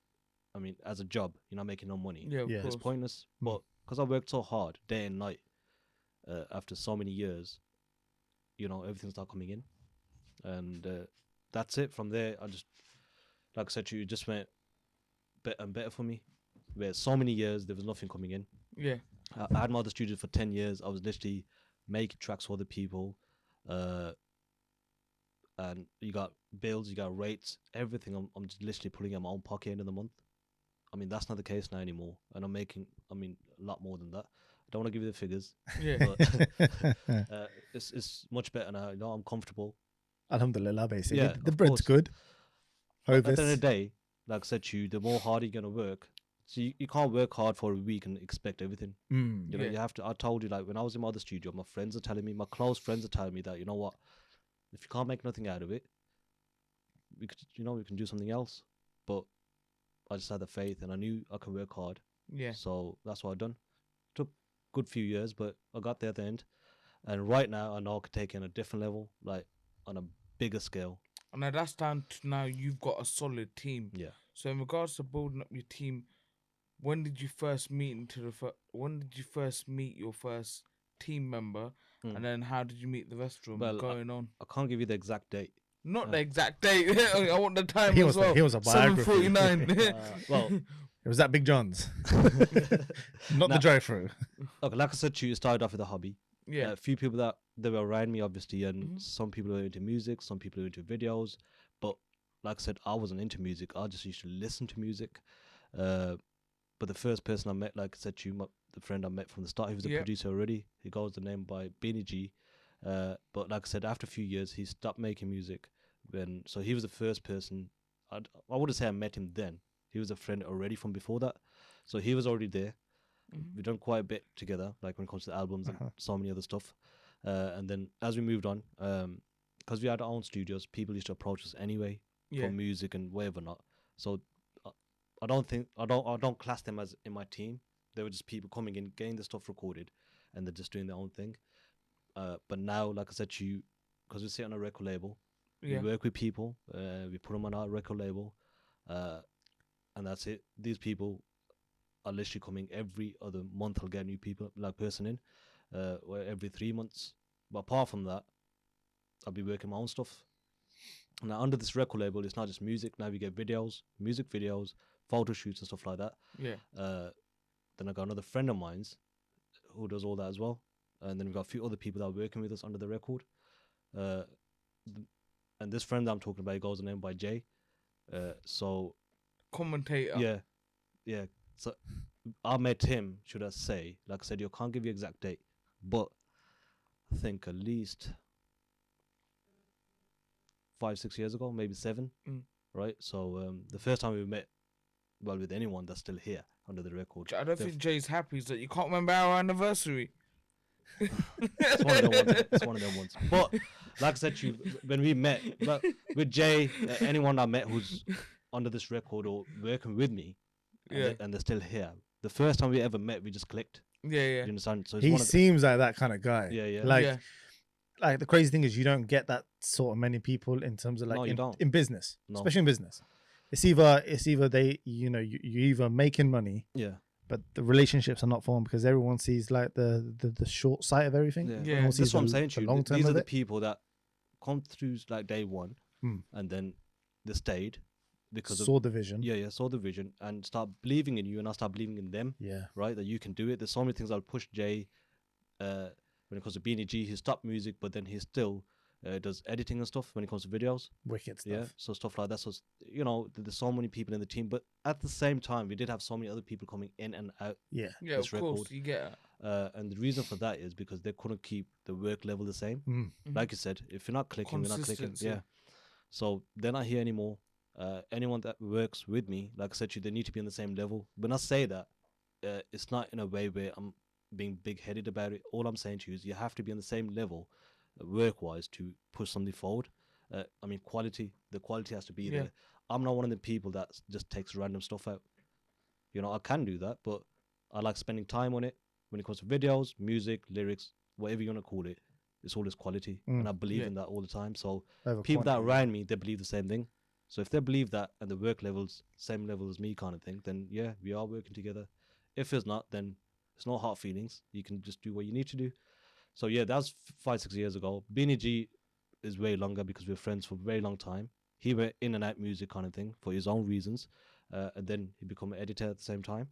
I mean, as a job, you're not making no money. Yeah, of Yeah. It's course. pointless. Mm. But because I worked so hard, day and night, after so many years, you know, everything started coming in, and that's it. From there, I just, like I said to you, it just went better and better for me. Where so many years there was nothing coming in. Yeah. I had my other studio for 10 years. I was literally making tracks for other people, and you got bills, you got rates, everything. I'm just literally pulling out my own pocket end of the month. I mean, that's not the case now anymore, and I'm making, I mean, a lot more than that. I don't want to give you the figures, Yeah. but it's much better now. You know, I'm comfortable. Alhamdulillah, basically. Yeah, The of bread's course. good. At the end of the Hovis. day, like I said to you, the more hard you're gonna work. So you can't work hard for a week and expect everything. Mm. You know, Yeah. you have to. I told you, like when I was in my other studio, my friends are telling me, my close friends are telling me that, you know what, if you can't make nothing out of it, we could, we can do something else. But I just had the faith, and I knew I could work hard. Yeah. So that's what I done. Took good few years, but I got there at the end. And right now, I know I could take it on a different level, like on a bigger scale. And now that's down to now you've got a solid team. Yeah. So in regards to building up your team, when did you first meet when did you first meet your first team member, Mm. and then how did you meet the rest of them Well, going on? I can't give you the exact date. Not the exact date. I want the time He as was well. he was a biography. 7:49. Well, It was at Big John's, not the Nah. drive-through. okay, like I said to you, it started off with a hobby. Yeah. A few people that were around me, obviously, and Mhm. some people were into music, some people were into videos. But like I said, I wasn't into music. I just used to listen to music. But the first person I met, like I said to you, the friend I met from the start, he was a Yeah. producer already. He goes the name by Beanie G. But like I said, after a few years, he stopped making music. So he was the first person. I wouldn't say I met him then. He was a friend already from before that. So he was already there. Mhm. We've done quite a bit together, like when it comes to albums Uh-huh. and so many other stuff. And then as we moved on, because we had our own studios, people used to approach us anyway Yeah. for music and whatever not. So I don't class them as in my team. They were just people coming in, getting the stuff recorded, and they're just doing their own thing. But now, like I said to you, because we sit on a record label, Yeah. we work with people, we put them on our record label, and that's it. These people are literally coming every other month. I'll get new people, like person in, or every 3 months. But apart from that, I'll be working my own stuff. Now under this record label, it's not just music. Now we get videos, music videos, photo shoots and stuff like that. Yeah. Then I got another friend of mine's who does all that as well. And then we've got a few other people that are working with us under the record. And this friend that I'm talking about, he goes the name by Jay. So Commentator. yeah. So I met him, should I say, like I said, you can't give you exact date, but I think at least 5-6 years ago, maybe 7, right? So the first time we met, well, with anyone that's still here under the record. I don't think Jay's happy that you can't remember our anniversary. It's one of them ones. It's one of them ones. But like I said to you, when we met, but with Jay, anyone I met who's under this record or working with me, and they're still here. The first time we ever met, we just clicked. Yeah. You understand? So it's He one of seems like that kind of guy. Yeah. Like the crazy thing is you don't get that sort of many people in terms of like No, you don't. in business, No. especially in business. It's either they, you know, you either making money, Yeah. but the relationships are not formed because everyone sees like the short sight of everything. Yeah. Everyone Yeah. sees That's what I'm the- saying to the you. long term These are of the it. people that come through like day one, and then they stayed because Saw the vision. saw the vision and start believing in you, and I start believing in them. Yeah. Right, that you can do it. There's so many things I'll push Jay. When it comes to Beanie G, he stopped music, but then he still does editing and stuff when it comes to videos. Wicked stuff. Yeah, so stuff like that. So you know, there's so many people in the team, but at the same time, we did have so many other people coming in and out. Yeah. Yeah, This of course, record. you get it. And the reason for that is because they couldn't keep the work level the same. Like you said, if you're not clicking, we're not clicking. Consistency. Yeah. So they're not here anymore. Anyone that works with me, like I said to you, they need to be on the same level. When I say that, it's not in a way where I'm being big-headed about it. All I'm saying to you is you have to be on the same level, work-wise, to push something forward. I mean, the quality has to be there. I'm not one of the people that just takes random stuff out. You know, I can do that, but I like spending time on it. When it comes to videos, music, lyrics, whatever you want to call it, it's always quality. And I believe in that all the time. So Over people that quantity. around me, they believe the same thing. So if they believe that and the work level's same level as me kind of thing, then yeah, we are working together. If it's not, then it's no hard feelings. You can just do what you need to do. So yeah, that was 5-6 years ago. Beanie G is way longer because we're friends for a very long time. He went in and out music kind of thing for his own reasons. And then he became an editor at the same time,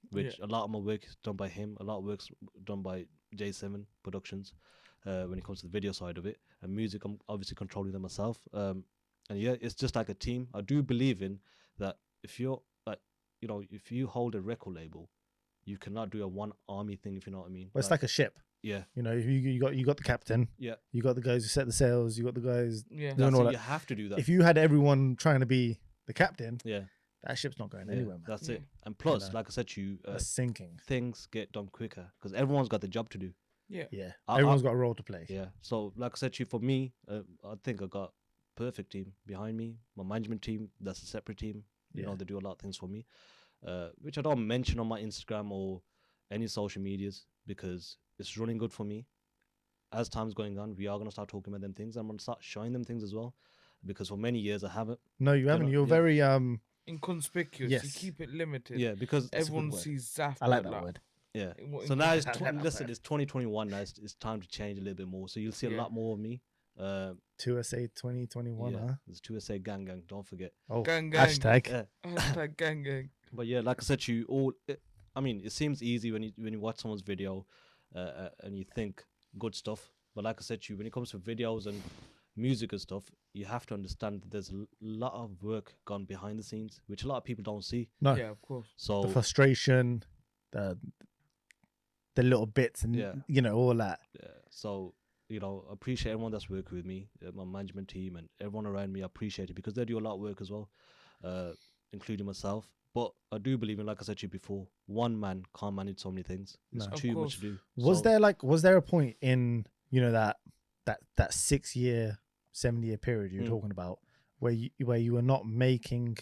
which a lot of my work is done by him. A lot of work's done by J7 Productions when it comes to the video side of it. And music, I'm obviously controlling them myself. And yeah, it's just like a team. I do believe in that if you're like, you know, if you hold a record label, you cannot do a one army thing, if you know what I mean. Well, it's like a ship. Yeah. You know, you got the captain. Yeah. You got the guys who set the sails. You got the guys Yeah. doing That's all it, that. you have to do that. If you had everyone trying to be the captain, yeah. that ship's not going Yeah, anywhere, man. that's it. And plus, know, like I said to you, That's sinking. things get done quicker because everyone's got the job to do. Yeah. Yeah. I- Everyone's got a role to play. Yeah. So, like I said to you, for me, I think I got perfect team behind me. My management team, that's a separate team. You know, they do a lot of things for me, which I don't mention on my Instagram or any social medias because it's running good for me. As time's going on, we are going to start talking about them things. I'm going to start showing them things as well because for many years I haven't. No, you haven't. know, You're yeah. very Inconspicuous. Yes. You keep it limited. Yeah, because Everyone word. sees Zaff. I like but, that word. yeah. what So now it's inconspicuous- listen, it's 2021 now. It's time to change a little bit more. So you'll see a Yeah. lot more of me. 2SA 2021, Yeah, huh? there's 2SA gang. Don't forget. Oh, Gang, gang. hashtag. Yeah. Hashtag gang gang. But yeah, like I said to you, I mean, it seems easy when you watch someone's video, and you think good stuff. But like I said to you, when it comes to videos and music and stuff, you have to understand that there's a lot of work gone behind the scenes, which a lot of people don't see. No, Yeah, of course. So the frustration, the little bits, and Yeah. you know all that. so you know, I appreciate everyone that's working with me, my management team, and everyone around me. I appreciate it because they do a lot of work as well, including myself. But I do believe in, like I said to you before, one man can't manage so many things. It's No. Of too much course. to do. Was So- there a point in that 6 year, 7 year period you're talking about where you were not making,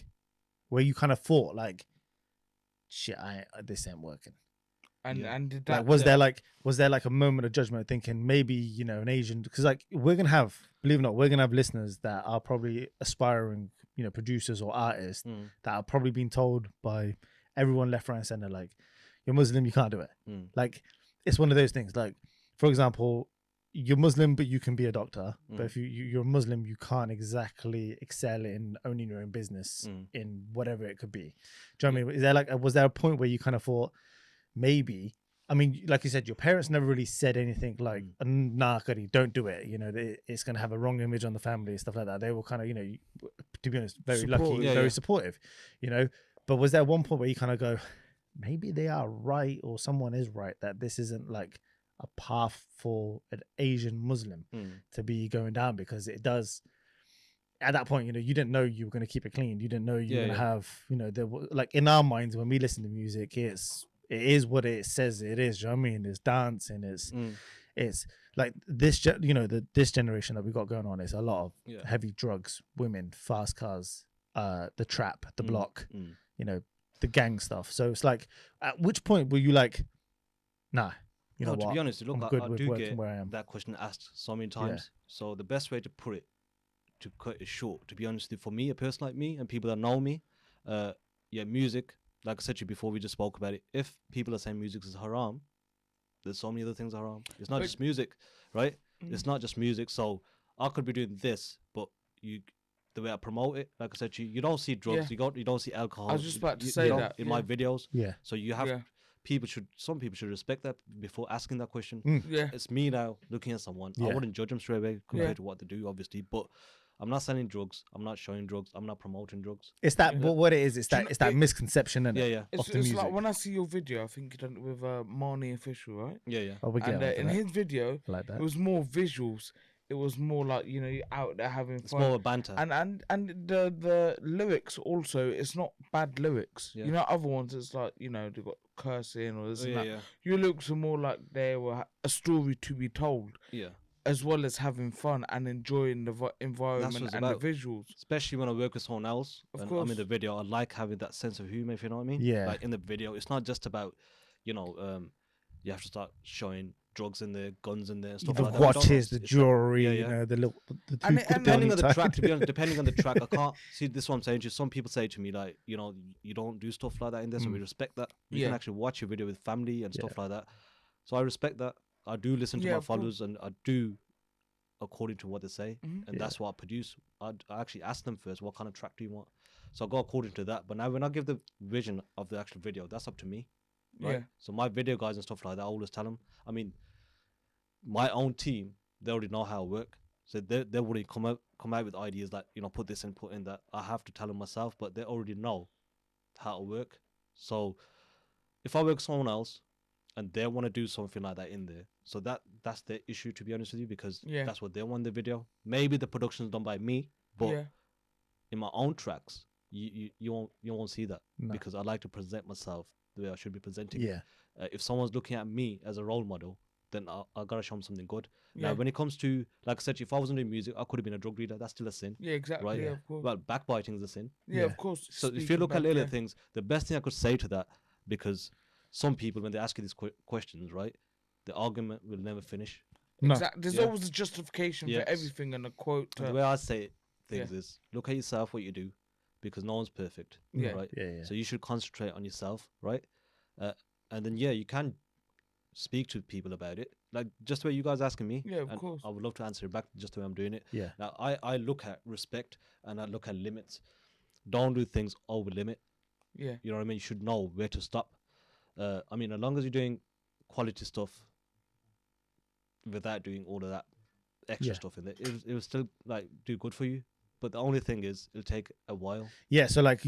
where you kind of thought like, shit, this ain't working. And Yeah. and did Like, that was there like a moment of judgment thinking maybe, you know, an Asian, because like we're gonna have, believe it or not, we're gonna have listeners that are probably aspiring, you know, producers or artists that are probably being told by everyone left, right, and center, like, you're Muslim, you can't do it. Like, it's one of those things. Like, for example, you're Muslim, but you can be a doctor. But if you're a Muslim, you can't exactly excel in owning your own business in whatever it could be. Do you know what I mean? Is there like, was there a point where you kind of thought, maybe, I mean, like you said, your parents never really said anything like, nah, Cuddy, don't do it. You know, it's going to have a wrong image on the family, stuff like that. They were kind of, you know, to be honest, very lucky, Supportive. very supportive, you know. But was there one point where you kind of go, maybe they are right or someone is right, that this isn't like, a path for an Asian Muslim Mm. to be going down, because it does. At that point, you didn't know you were going to keep it clean. You didn't know you were Yeah, going to yeah. have, like in our minds when we listen to music, it is what it says it is. You know what I mean? It's dancing. Mm. It's like this, this generation that we got going on is a lot of Yeah. heavy drugs, women, fast cars, the trap, the block, Mm. the gang stuff. So it's like, at which point were you like, nah, you know No, to what? be honest, look, I'm I, good I with do working get where I am. that question asked so many times. So the best way to put it, to cut it short, to be honest, for me, a person like me and people that know me, music, like I said to you before, we just spoke about it. If people are saying music is haram, there's so many other things haram. It's not But- just music, right? It's not just music. So I could be doing this, but the way I promote it, like I said to you, you don't see drugs, you don't see alcohol. I was just about to you say don't that, in my videos. Yeah. So you have Yeah. some people should respect that before asking that question. Yeah. It's me now looking at someone. I Yeah. wouldn't judge them straight away compared Yeah. to what they do, obviously. But I'm not selling drugs. I'm not showing drugs. I'm not promoting drugs. It's that, Yeah. but what it is, it's Do you that, know- it's that it- misconception, innit? Yeah, yeah, Of It's, the it's music. like when I see your video, I think you done it with Marnie Official, right? yeah, yeah. Oh, we get And onto in that. his video, I like it that. was more visuals. It was more like you're out there having It's fun. more of a banter. And the lyrics also, it's not bad lyrics. Yeah. You know, other ones it's like they've got cursing or this Oh, and yeah, that. yeah, Your lyrics are more like they were a story to be told, yeah. as well as having fun and enjoying the environment it's and about. the visuals. Especially when I work with someone else Of and I'm in course. the video, I like having that sense of humor, if you know what I mean. Yeah. Like in the video, it's not just about, you have to start showing drugs in there, guns in there, and stuff The like that. We don't- watches, the it's not- jewelry, yeah, yeah. the little, the And two it- and Depending on the bunny track, tie. to be honest, depending on the track, I can't see this. Is what I'm saying to you. Some people say to me like, you don't do stuff like that in there, so we respect that. You can Yeah. actually watch your video with family and stuff like that. So I respect that. I do listen to Yeah, my of course. followers, and I do according to what they say, Mhm. and that's what I produce. I actually ask them first, what kind of track do you want? So I go according to that. But now when I give the vision of the actual video, that's up to me, right? Yeah. So my video guys and stuff like that, I always tell them. I mean, my own team, they already know how I work, so they already come out with ideas like put this in, put in that. I have to tell them myself, but they already know how to work. So if I work with someone else and they want to do something like that in there, so that's their issue, to be honest with you, because Yeah. that's what they want in the video. Maybe the production's done by me, but Yeah. in my own tracks, you won't see that, No. because I like to present myself the way I should be presenting. Yeah. If someone's looking at me as a role model, then I gotta show them something good. Yeah. Now, when it comes to, like I said, if I wasn't doing music, I could have been a drug dealer. That's still a sin, Yeah, exactly. right? Yeah, of course. Well, backbiting is a sin. yeah, yeah. of course. So if you Speaking look at back, little yeah. things, the best thing I could say to that, because some people, when they ask you these questions, right, the argument will never finish. No. Exactly. There's Yeah. always a justification Yes. for everything and a quote. And the way I say things is, look at yourself, what you do, because no one's perfect, Yeah. right? Yeah. So you should concentrate on yourself, right? And then you can speak to people about it, like just the way you guys asking me. Yeah, of and course. I would love to answer it back just the way I'm doing it. Yeah. Now I look at respect and I look at limits. Don't do things over limit. Yeah. You know what I mean? You should know where to stop. I mean, as long as you're doing quality stuff without doing all of that extra Yeah. stuff in there, it will still like do good for you. But the only thing is, it'll take a while. Yeah, so like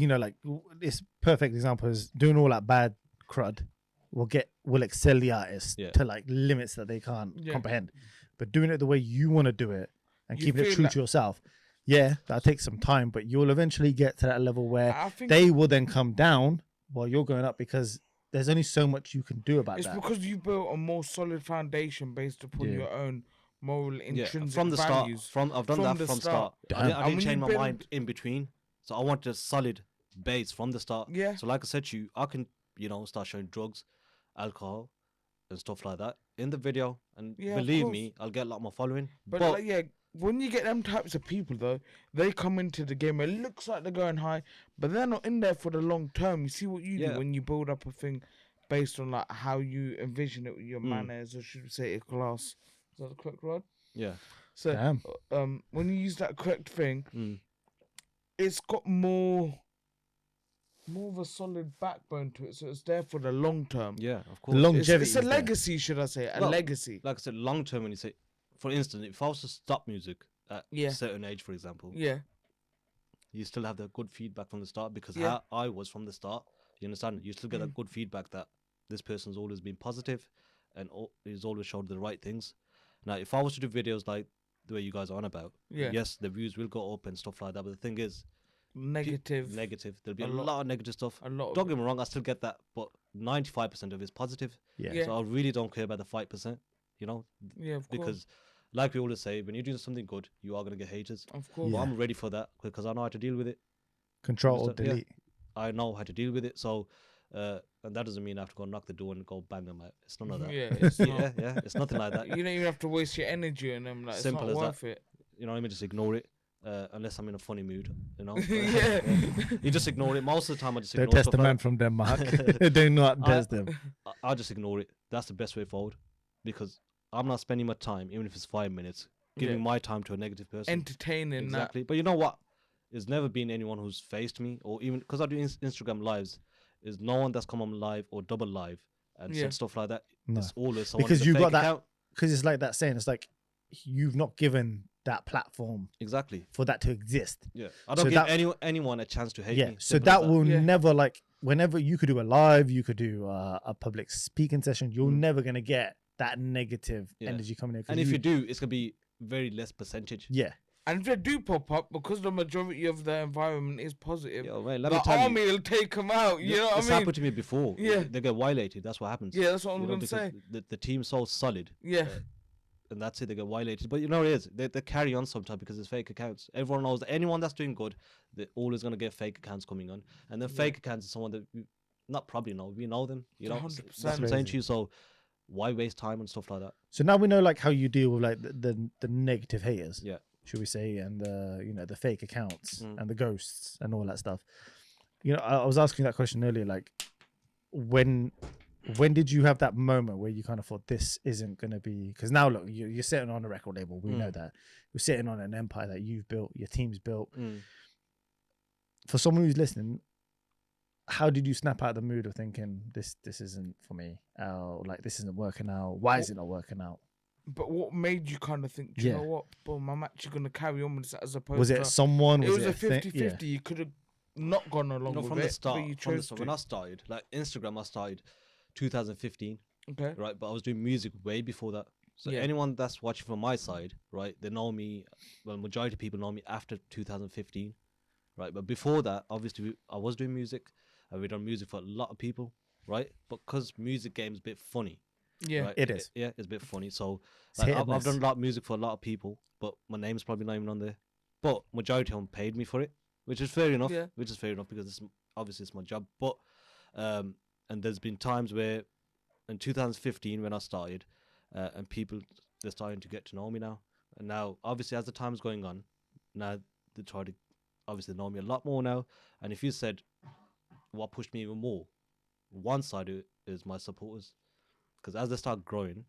this perfect example is doing all that bad crud will excel the artist Yeah. to like limits that they can't Yeah. comprehend. But doing it the way you want to do it and You keeping it feel true that- to yourself, yeah, that takes some time, but you'll eventually get to that level where I think they will then come down while you're going up, because there's only so much you can do about it's that. because you built a more solid foundation based upon Yeah. your own moral intrinsic from the values. start. I've done from that the from start. start. Damn. I And didn't when change you my build- mind in between. So I wanted a solid base from the start. Yeah. So like I said to you, I can start showing drugs, alcohol, and stuff like that in the video, and Yeah, of believe course. me, I'll get a lot more following. But like, yeah, when you get them types of people though, they come into the game. It looks like they're going high, but they're not in there for the long term. You see what you Yeah. do when you build up a thing based on like how you envision it with your manners, or should we say a class? Is that the correct word? yeah, So, Damn. when you use that correct thing, mm, it's got more of a solid backbone to it, so it's there for the long term. yeah, of The course. longevity. It's a is there. legacy, should I say? A Well, legacy. Like I said, long term. When you say, for instance, if I was to stop music at Yeah. a certain age, for example, Yeah. you still have the good feedback from the start, because Yeah. how I was from the start. You understand? You still get that good feedback that this person's always been positive, and he's always showed the right things. Now, if I was to do videos like the way you guys are on about, Yeah. yes, the views will go up and stuff like that. But the thing is, Negative. There'll be A a lot- lot of negative stuff. A lot. Don't get me wrong, I still get that, but 95% of it is positive. Yeah. Yeah. So I really don't care about the 5%, you know, Yeah, of course. because like we always say, when you're doing something good, you are going to get haters. Of course. But Yeah. I'm ready for that because I know how to deal with it. Control or Understand? Yeah. delete. I know how to deal with it. So, and that doesn't mean I have to go knock the door and go bang them out. It's none of that. Yeah, it's not. yeah. It's nothing like that. You don't even have to waste your energy on them. Like, Simple it's as not that. worth it. You know what I mean? Just ignore it. Unless I'm in a funny mood, you know. Yeah. You just ignore it. Most of the time, I just Don't ignore test stuff the like man from Denmark. Do not test them. I'll just ignore it. That's the best way forward, because I'm not spending my time, even if it's 5 minutes, giving Yeah. my time to a negative person. Entertaining Exactly. But you know what? There's never been anyone who's faced me, or even because I do Instagram lives, there's no one that's come on live or double live and Yeah. said stuff like that. No. It's always someone Because with a you got fake that- account. Because it's like that saying, it's like you've not given that platform Exactly. for that to exist. Yeah. I So don't give that- anyone a chance to hate Yeah. me. So Simple as that will Yeah. never, like, whenever you could do a live, you could do a public speaking session, you're never going to get that negative Yeah. energy coming in. 'cause And if you do, it's gonna be very less percentage. yeah. And if they do pop up, because the majority of the environment is positive, Yo, man, let the me tell army you. will take them out. You know what It's I mean? happened to me before. Yeah. They get violated. That's what happens. Yeah, that's what I'm You know, going to because say. The team's so solid. Yeah. And that's it. They get violated. But you know what it is? They carry on sometimes because it's fake accounts. Everyone knows that anyone that's doing good, they're always going to get fake accounts coming on. And then fake accounts is someone that we not probably know. We know them. You know, 100%. that's what I'm saying to Crazy. you. So why waste time on stuff like that? So now we know, like, how you deal with, like, the negative haters. Yeah. Should we say, and the fake accounts Mm. and the ghosts and all that stuff. You know, I was asking that question earlier, like, when did you have that moment where you kind of thought this isn't going to be? Because now look, you're sitting on a record label. We know that you're sitting on an empire that you've built, your team's built. For someone who's listening, how did you snap out of the mood of thinking this isn't for me? Like, this isn't working out. Why is it not working out? But what made you kind of think, do you Yeah. know what, boom, I'm actually going to carry on with this as opposed Was to... it someone? It was a thing? 50-50. You could have not gone along You know, with from it, the start, but you chose to. when I started, like Instagram, I started 2015, Okay. right? But I was doing music way before that. So Yeah. anyone that's watching from my side, right, they know me. Well, majority of people know me after 2015, right? But before that, obviously, I was doing music, and we done music for a lot of people, right? But because music game's a bit funny, Yeah. right? It is. Yeah, it's a bit funny. So It's like, hit I've and done a miss. lot of music for a lot of people, but my name's probably not even on there. But majority of them paid me for it, which is fair enough. Yeah. Which is fair enough because obviously it's my job. But and there's been times where in 2015 when I started, and people they're starting to get to know me now. And now, obviously, as the time's going on, now they try to obviously know me a lot more now. And if you said what pushed me even more, one side of it is my supporters, because as they start growing,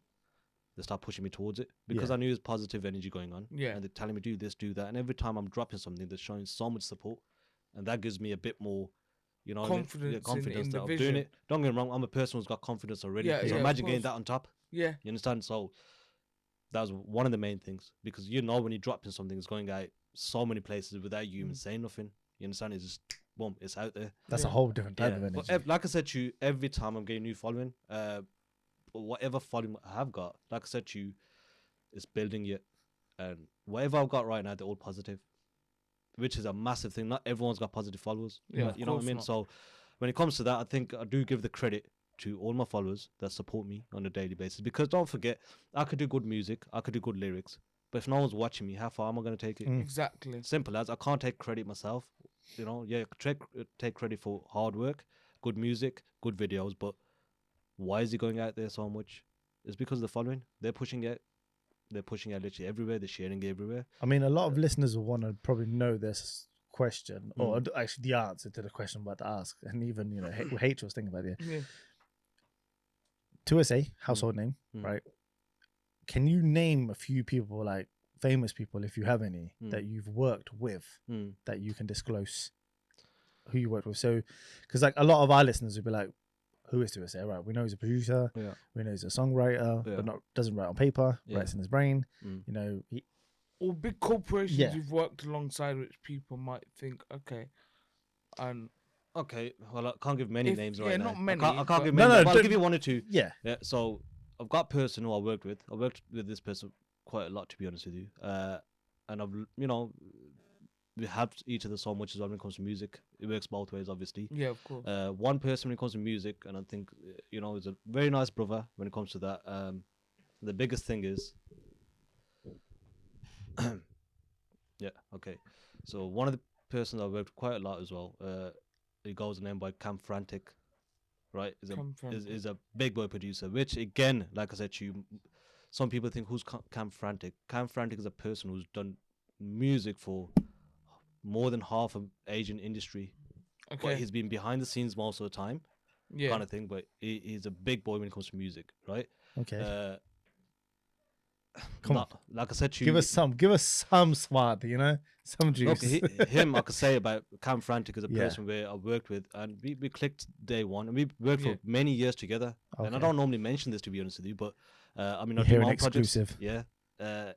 they start pushing me towards it because Yeah. I knew there's positive energy going on. Yeah. And they're telling me do this, do that, and every time I'm dropping something, they're showing so much support, and that gives me a bit more, you know, what I mean? Confidence in- confidence in that the I'm vision. doing it. Don't get me wrong, I'm a person who's got confidence already. Yeah, so yeah, of imagine getting course. that on top. Yeah. You understand? So that was one of the main things, because you know when you're dropping something, it's going out so many places without you even saying nothing. You understand? It's just boom, it's out there. That's a Yeah. whole different type Yeah, of but energy. like I said to you, every time I'm getting new following, whatever following I have got, like I said to you, it's building it, and whatever I've got right now, they're all positive, which is a massive thing. Not everyone's got positive followers. Yeah, but of you know what I course mean. not. So when it comes to that, I think I do give the credit to all my followers that support me on a daily basis. Because don't forget, I could do good music, I could do good lyrics, but if no one's watching me, how far am I going to take it? Exactly. Simple as I can't take credit myself. You know, yeah, take credit for hard work, good music, good videos, but why is he going out there so much? It's because of the following. They're pushing it. They're pushing it literally everywhere. They're sharing it everywhere. I mean, a lot of listeners will want to probably know this question, or Mm. actually the answer to the question I'm about to ask. And even, H was thinking about it. Yeah. 2SA, household name, Mm. right? Can you name a few people, like famous people, if you have any, Mm. that you've worked with Mm. that you can disclose who you worked with? So, because like a lot of our listeners would be like, who is 2SA? Right, we know he's a producer, Yeah. we know he's a songwriter, Yeah. but doesn't write on paper, Yeah. writes in his brain. Mm. You know, Or big corporations Yeah. you've worked alongside, which people might think, okay, and Okay, well, I can't give many If- names yeah, right not now. many, I can't but- give No, many. no, names, but I'll don't- give you one or two. yeah, Yeah. So I've got a person who I worked with. I worked with this person quite a lot, to be honest with you. And I've, we helped each other so much as well when it comes to music. It works both ways, obviously. Yeah, of course. One person when it comes to music, and I think, is a very nice brother when it comes to that. The biggest thing is, yeah, okay. So one of the persons I worked quite a lot as well. He goes the name by Cam Frantic, right? Is a big boy producer. Which again, like I said to you, some people think who's Cam Frantic. Cam Frantic is a person who's done music for more than half of Asian industry. Okay. But he's been behind the scenes most of the time, Yeah. kind of thing. But he's a big boy when it comes to music, right? Okay. Come on. Like I said to you, Give us some smart, some juice. look, him, I could say about Cam Frantic is a Yeah. person where I worked with, and we clicked day one, and we worked Yeah. for many years together. And I Okay. don't normally mention this, to be honest with you, but I mean, I You do hear my an own projects. exclusive. Yeah.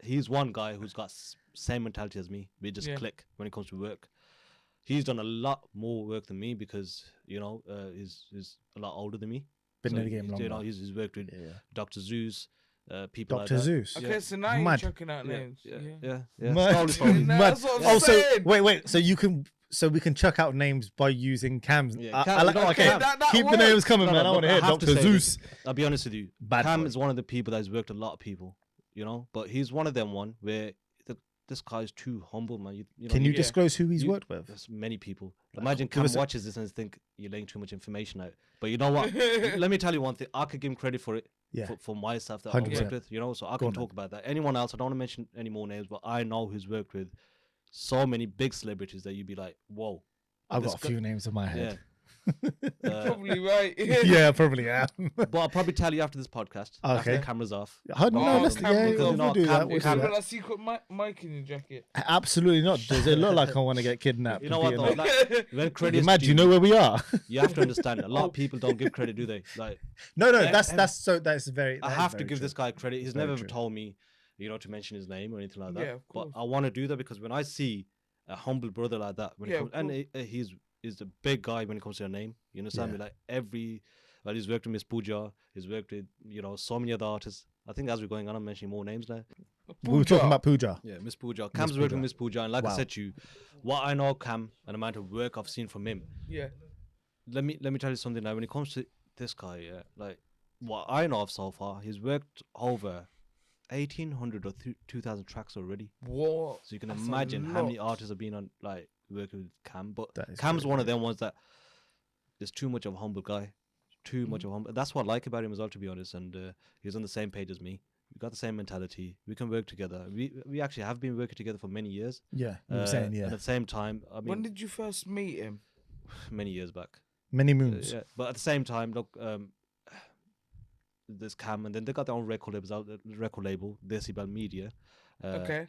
He's one guy who's got same mentality as me. We just Yeah. click when it comes to work. He's done a lot more work than me because he's a lot older than me. Been So in the game longer. he's worked with Yeah. Dr. Zeus, people Dr. like that. Zeus. Okay, Yeah. so now you're Mad. chucking out Yeah, names. yeah. Mad. Slowly. Nah, Mad. that's what I'm Oh, so saying. wait. So we can chuck out names by using Cam's. Yeah, I Cam- like, you know, okay, Cam- that keep the works. names coming, No, man. no, I want to but hear I have to Dr. say Zeus. I'll be honest with you. Bad Cam boy. is one of the people that has worked a lot of people, but he's one of them one where this guy is too humble, man. Can you Yeah. disclose who he's you- worked with? There's many people. Imagine give Cam us a- watches this and think you're laying too much information out. But you know what? Let me tell you one thing. I could give him credit for it. Yeah. For my stuff that I 100%. worked with, so I Go can on then. talk about that. Anyone else, I don't want to mention any more names, but I know who's worked with so many big celebrities that you'd be like, whoa. I've this got a guy- few names in my Yeah. head. Probably right. Yeah, probably. Yeah. But I'll probably tell you after this podcast. After Okay. the camera's off. No, Oh, let's, Cam, yeah, because, we'll you know, do Cam- that. We'll Is do there that. a secret mic in your jacket? Absolutely not. Does it look like I want to get kidnapped? You know and what beaten though? up? Like, when credit You is mad? due, You know where we are? you have to understand. A lot of people don't give credit, do they? Like, No, Yeah, that's and very. I that is have to very give true. this guy credit. He's Very never ever true. told me, to mention his name or anything like that. Yeah, of but course. I want to do that because when I see a humble brother like that, when it Yeah, comes, of and he's a big guy when it comes to a name. You understand Yeah. me? Like he's worked with Miss Pooja. He's worked with so many other artists. I think as we're going on, I'm mentioning more names now. We were talking about Pooja. Yeah, Miss Pooja. Cam's worked Pooja. with Miss Pooja, and like I Wow. said to you, what I know of Cam and the amount of work I've seen from him. Yeah. Let me tell you something now. When it comes to this guy, yeah, like what I know of so far, he's worked over 1,800 or 2,000 tracks already. What? So you can That's a imagine how many lot. artists have been on like working with Cam. But That is Cam's very, one of very them ones that is too much of a humble guy. Too much of a humble. That's what I like about him as well, to be honest. And he's on the same page as me. We got the same mentality. We can work together. We actually have been working together for many years. Yeah, you were saying, And yeah. at the same time, I When mean, did you first meet him? many years back. Many moons. Yeah, but at the same time, look, there's Cam, and then they got their own record label, Decibel Media, Okay.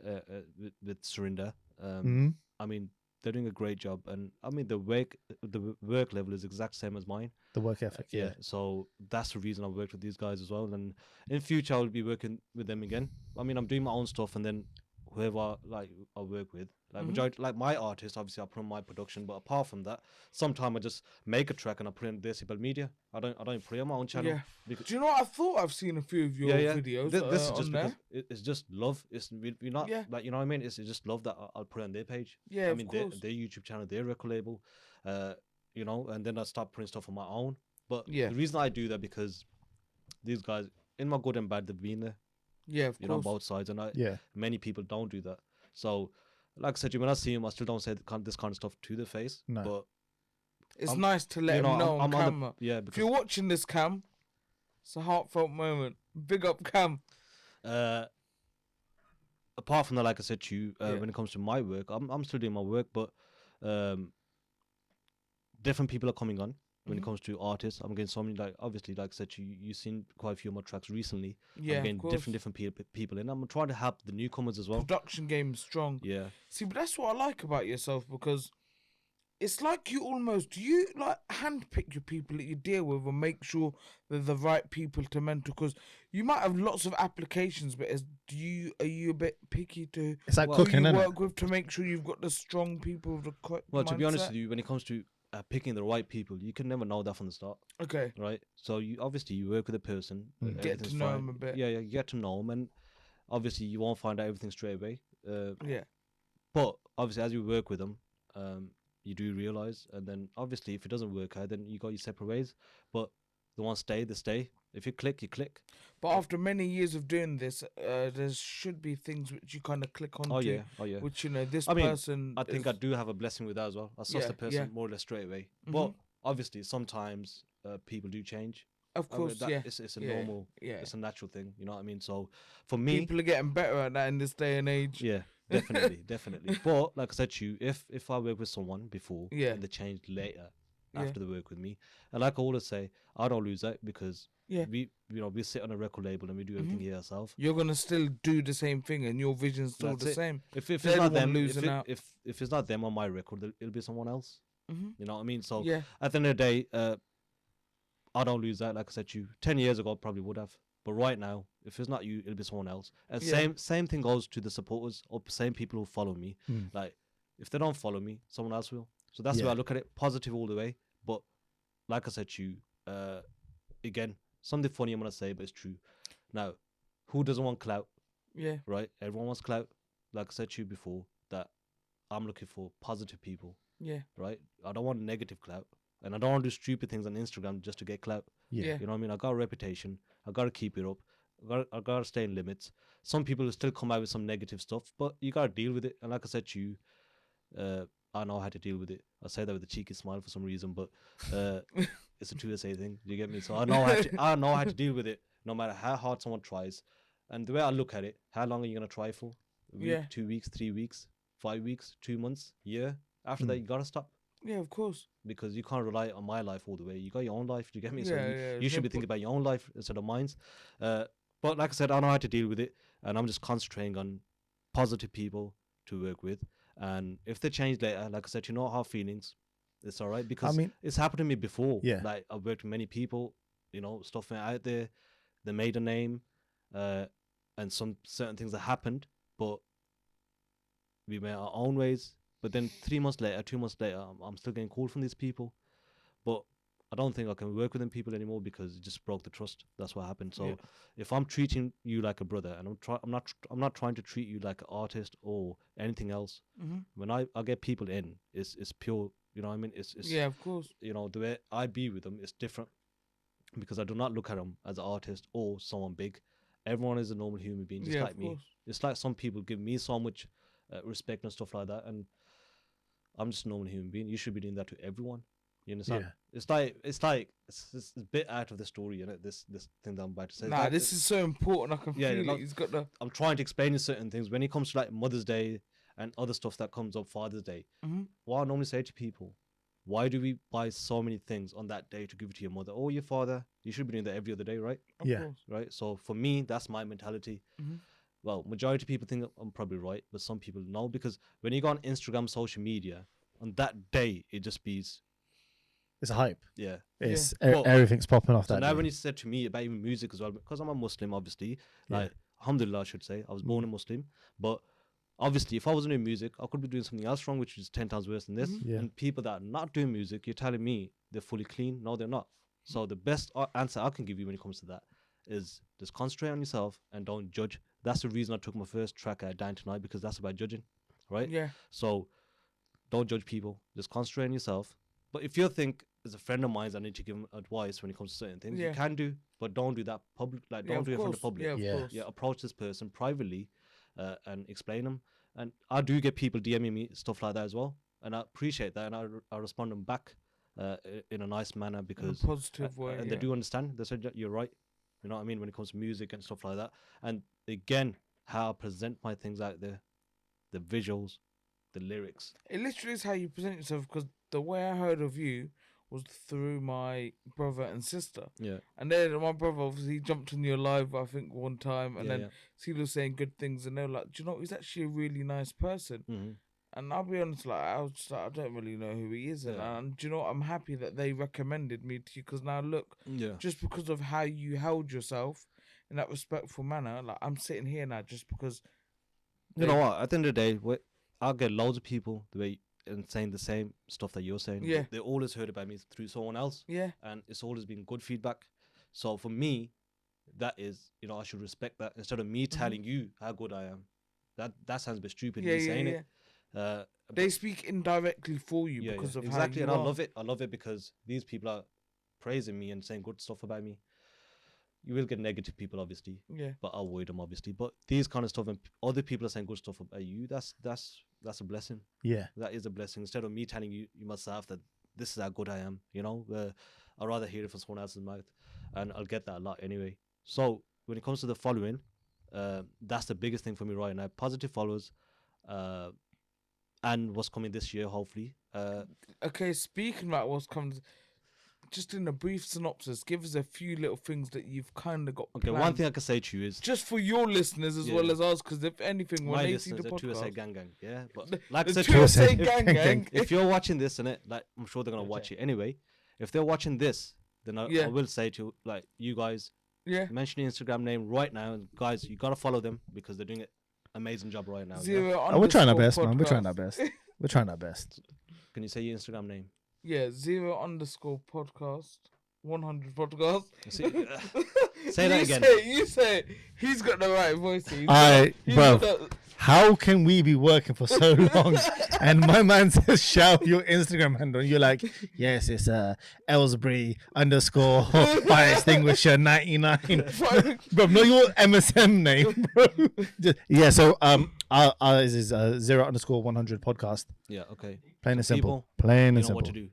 with Surinder. Mhm. I mean, they're doing a great job, and I mean the work level is exact same as mine. The work ethic. Yeah. So that's the reason I've worked with these guys as well, and in future I'll be working with them again. I mean, I'm doing my own stuff, and then whoever like I work with, like majority, like my artist, obviously I put on my production, but apart from that, sometimes I just make a track and I put it in Decibel Media. I don't put it on my own channel. Yeah. Because, Do you know what? I thought I've seen a few of your videos. This is on just there. because it's just love. We're not Yeah. like, you know what I mean. It's just love that I'll put it on their page. Yeah, I of mean course. their YouTube channel, their record label, and then I start putting stuff on my own. But Yeah. the reason I do that because these guys, in my good and bad, they've been there. Yeah, of You know, course. both sides, and Yeah. many people don't do that. So, like I said, when I see him, I still don't say this kind of stuff to the face. No. But It's I'm- nice to let him know on on camera. yeah, If because you're watching this, Cam, it's a heartfelt moment. Big up, Cam. apart from that, like I said to you, Yeah. when it comes to my work, I'm still doing my work, but different people are coming on. When it Mhm. comes to artists, I'm getting so many, like obviously, like I said to you, you've seen quite a few of my tracks recently. Yeah, I'm of getting course. different people in. I'm trying to help the newcomers as well. Production game is strong. Yeah. See, but that's what I like about yourself because it's like you almost handpick your people that you deal with and make sure they're the right people to mentor. Because you might have lots of applications, but are you a bit picky to It's like Well, who cooking, you innit? work with to make sure you've got the strong people with the correct Well, to be honest mindset? with you, when it comes to picking the right people. You can never know that from the start, Okay. right? So you obviously you work with a person, Mm. Get to everything's know fine. him a bit. Yeah, you get to know them, and obviously you won't find out everything straight away. Yeah. But obviously, as you work with them, you do realize, and then obviously, if it doesn't work out, then you got your separate ways. But the ones stay, they stay. If you click, you click. But after many years of doing this, there should be things which you kind of click onto. Oh yeah. Which, you know, this I mean, person. I think I do have a blessing with that as well. I suss Yeah, the person more or less straight away. But Mhm. obviously, sometimes people do change. Of I mean, course, yeah. It's a Yeah, normal, yeah. it's a natural thing. You know what I mean? So for me, People are getting better at that in this day and age. yeah, definitely, definitely. But like I said to you, if I work with someone before Yeah. and they changed later Yeah. after they work with me, and like I always say, I don't lose out because Yeah. we sit on a record label and we do everything here ourselves. You're gonna still do the same thing, and your vision's still That's the it. same. If They're it's the not one them, losing out. if it's not them on my record, it'll be someone else. Mhm. You know what I mean? So Yeah. at the end of the day, I don't lose that. Like I said to you, 10 years ago, I probably would have. But right now, if it's not you, it'll be someone else. And Yeah. same thing goes to the supporters or same people who follow me. Mm. Like, if they don't follow me, someone else will. So that's Yeah. where I look at it, positive all the way. But like I said to you, again, something funny I'm gonna say, but it's true. Now, who doesn't want clout, Yeah. right? Everyone wants clout. Like I said to you before, that I'm looking for positive people, Yeah. right? I don't want negative clout. And I don't want to do stupid things on Instagram just to get clout. Yeah. Yeah. You know what I mean? I got a reputation. I got to keep it up. I got to stay in limits. Some people will still come out with some negative stuff, but you got to deal with it. And like I said to you, I know how to deal with it. I say that with a cheeky smile for some reason, but it's a 2SA thing. You get me? So I know how to deal with it, no matter how hard someone tries. And the way I look at it, how long are you gonna try for? A week, Yeah. 2 weeks, 3 weeks, 5 weeks, 2 months, year. After that, you gotta stop Yeah. Of course. because you can't rely on my life all the way. You got your own life. Do you get me? So Yeah, you, yeah, you there's should no be thinking about your own life instead of mine's. But like I said, I know how to deal with it, and I'm just concentrating on positive people to work with. And if they change later, like I said, you know, hard feelings, it's all right because mean- it's happened to me before. Yeah. Like I've worked with many people, you know, stuff went out there, they made a name, and some certain things that happened, but we went our own ways. But then 3 months later, 2 months later, I'm still getting called from these people. But I don't think I can work with them people anymore because it just broke the trust. That's what happened. So Yeah. if I'm treating you like a brother, and I'm not trying to treat you like an artist or anything else. Mhm. When I get people in, it's pure. You know what I mean? It's Yeah. Of course. you know, the way I be with them is different because I do not look at them as an artist or someone big. Everyone is a normal human being, just Yeah, like of me. course. It's like some people give me so much respect and stuff like that, and I'm just a normal human being. You should be doing that to everyone. You understand? Yeah. It's a bit out of the story, you know. This thing that I'm about to say. It's Nah, like- this is so important. I can Yeah, feel no- it. He's got the. I'm trying to explain certain things when it comes to like Mother's Day and other stuff that comes up, Father's Day. Mhm. What I normally say to people, why do we buy so many things on that day to give it to your mother or your father? You should be doing that every other day, right? Of Yeah. course. Right. So for me, that's my mentality. Mhm. Well, majority of people think I'm probably right, but some people no, because when you go on Instagram, social media, on that day it just be It's a hype. yeah. It's Well, everything's popping off So that now day. when you said to me about even music as well, because I'm a Muslim, obviously, Yeah. like alhamdulillah, I should say, I was born a Muslim, but obviously, if I wasn't doing music, I could be doing something else wrong, which is 10 times worse than this. Yeah. And people that are not doing music, you're telling me they're fully clean. No, they're not. So the best answer I can give you when it comes to that is just concentrate on yourself and don't judge. That's the reason I took my first track out Down Tonight, because that's about judging, right? Yeah. So don't judge people. Just concentrate on yourself. But if you think as a friend of mine, I need to give him advice when it comes to certain things, Yeah. you can do, but don't do that public. Like Yeah, don't of do it in front of course. public. Yeah, of Yeah. course. Yeah, approach this person privately and explain them. And I do get people DMing me stuff like that as well, and I appreciate that, and I respond them back in a nice manner In a because positive way. and yeah. they do understand. They said, "Yeah, you're right." You know what I mean when it comes to music and stuff like that. And again, how I present my things out there, the visuals, the lyrics. It literally is how you present yourself, because the way I heard of you was through my brother and sister. Yeah, And then my brother obviously jumped on your live, I think, one time, and yeah, then he was saying good things, and they were like, "Do you know, he's actually a really nice person." yeah. And I'll be honest, like I was just like, I don't really know who he is, Yeah. and do you know what? I'm happy that they recommended me to you, because now look, Yeah, just because of how you held yourself in that respectful manner, like I'm sitting here now just because. you know what? At the end of the day, I'll get loads of people the way and saying the same stuff that you're saying. Yeah. They always heard about me through someone else, Yeah. and it's always been good feedback. So for me, that is, you know, I should respect that instead of me telling you how good I am. That sounds a bit stupid, Yeah, me saying yeah. it. But They speak indirectly for you yeah, because yeah, of exactly, how and you I are. love it. I love it because these people are praising me and saying good stuff about me. You will get negative people, obviously, Yeah. but I'll avoid them, obviously. But these kind of stuff, and other people are saying good stuff about you. That's a blessing. Yeah. That is a blessing. Instead of me telling you myself that this is how good I am, you know, I'd rather hear it from someone else's mouth, and I'll get that a lot anyway. So when it comes to the following, that's the biggest thing for me right now. Positive followers, and what's coming this year, hopefully. Okay, speaking about what's coming, just in a brief synopsis, give us a few little things that you've kind of got Okay, planned. one thing I can say to you is Just for your listeners as Yeah. well as us, because if anything, when my they see listeners the are 2SA podcast, gang, yeah. But The- like I the said, 2SA gang, gang. if you're watching this and it, like I'm sure they're gonna watch it anyway. If they're watching this, then I Yeah. will say to like you guys, Yeah. mention your Instagram name right now, and guys, you gotta follow them because they're doing an amazing job right now. yeah? Zero. Oh, we're trying our best, underscore man. We're trying our podcast. best. We're trying our best. Can you say your Instagram name? Yeah, 0_podcast. 100 podcast. See, say that again. You say it. He's got the right voice. He's Alright, he's bro. got the- How can we be working for so long? And my man says, shout your Instagram handle. And you're like, yes, it's Ellsbury _ fire extinguisher 99. Bro, know your MSM name, bro. Yeah, so ours is 0_100 podcast. Yeah, okay. Plain and So simple. people, Plain You and know simple. what to do.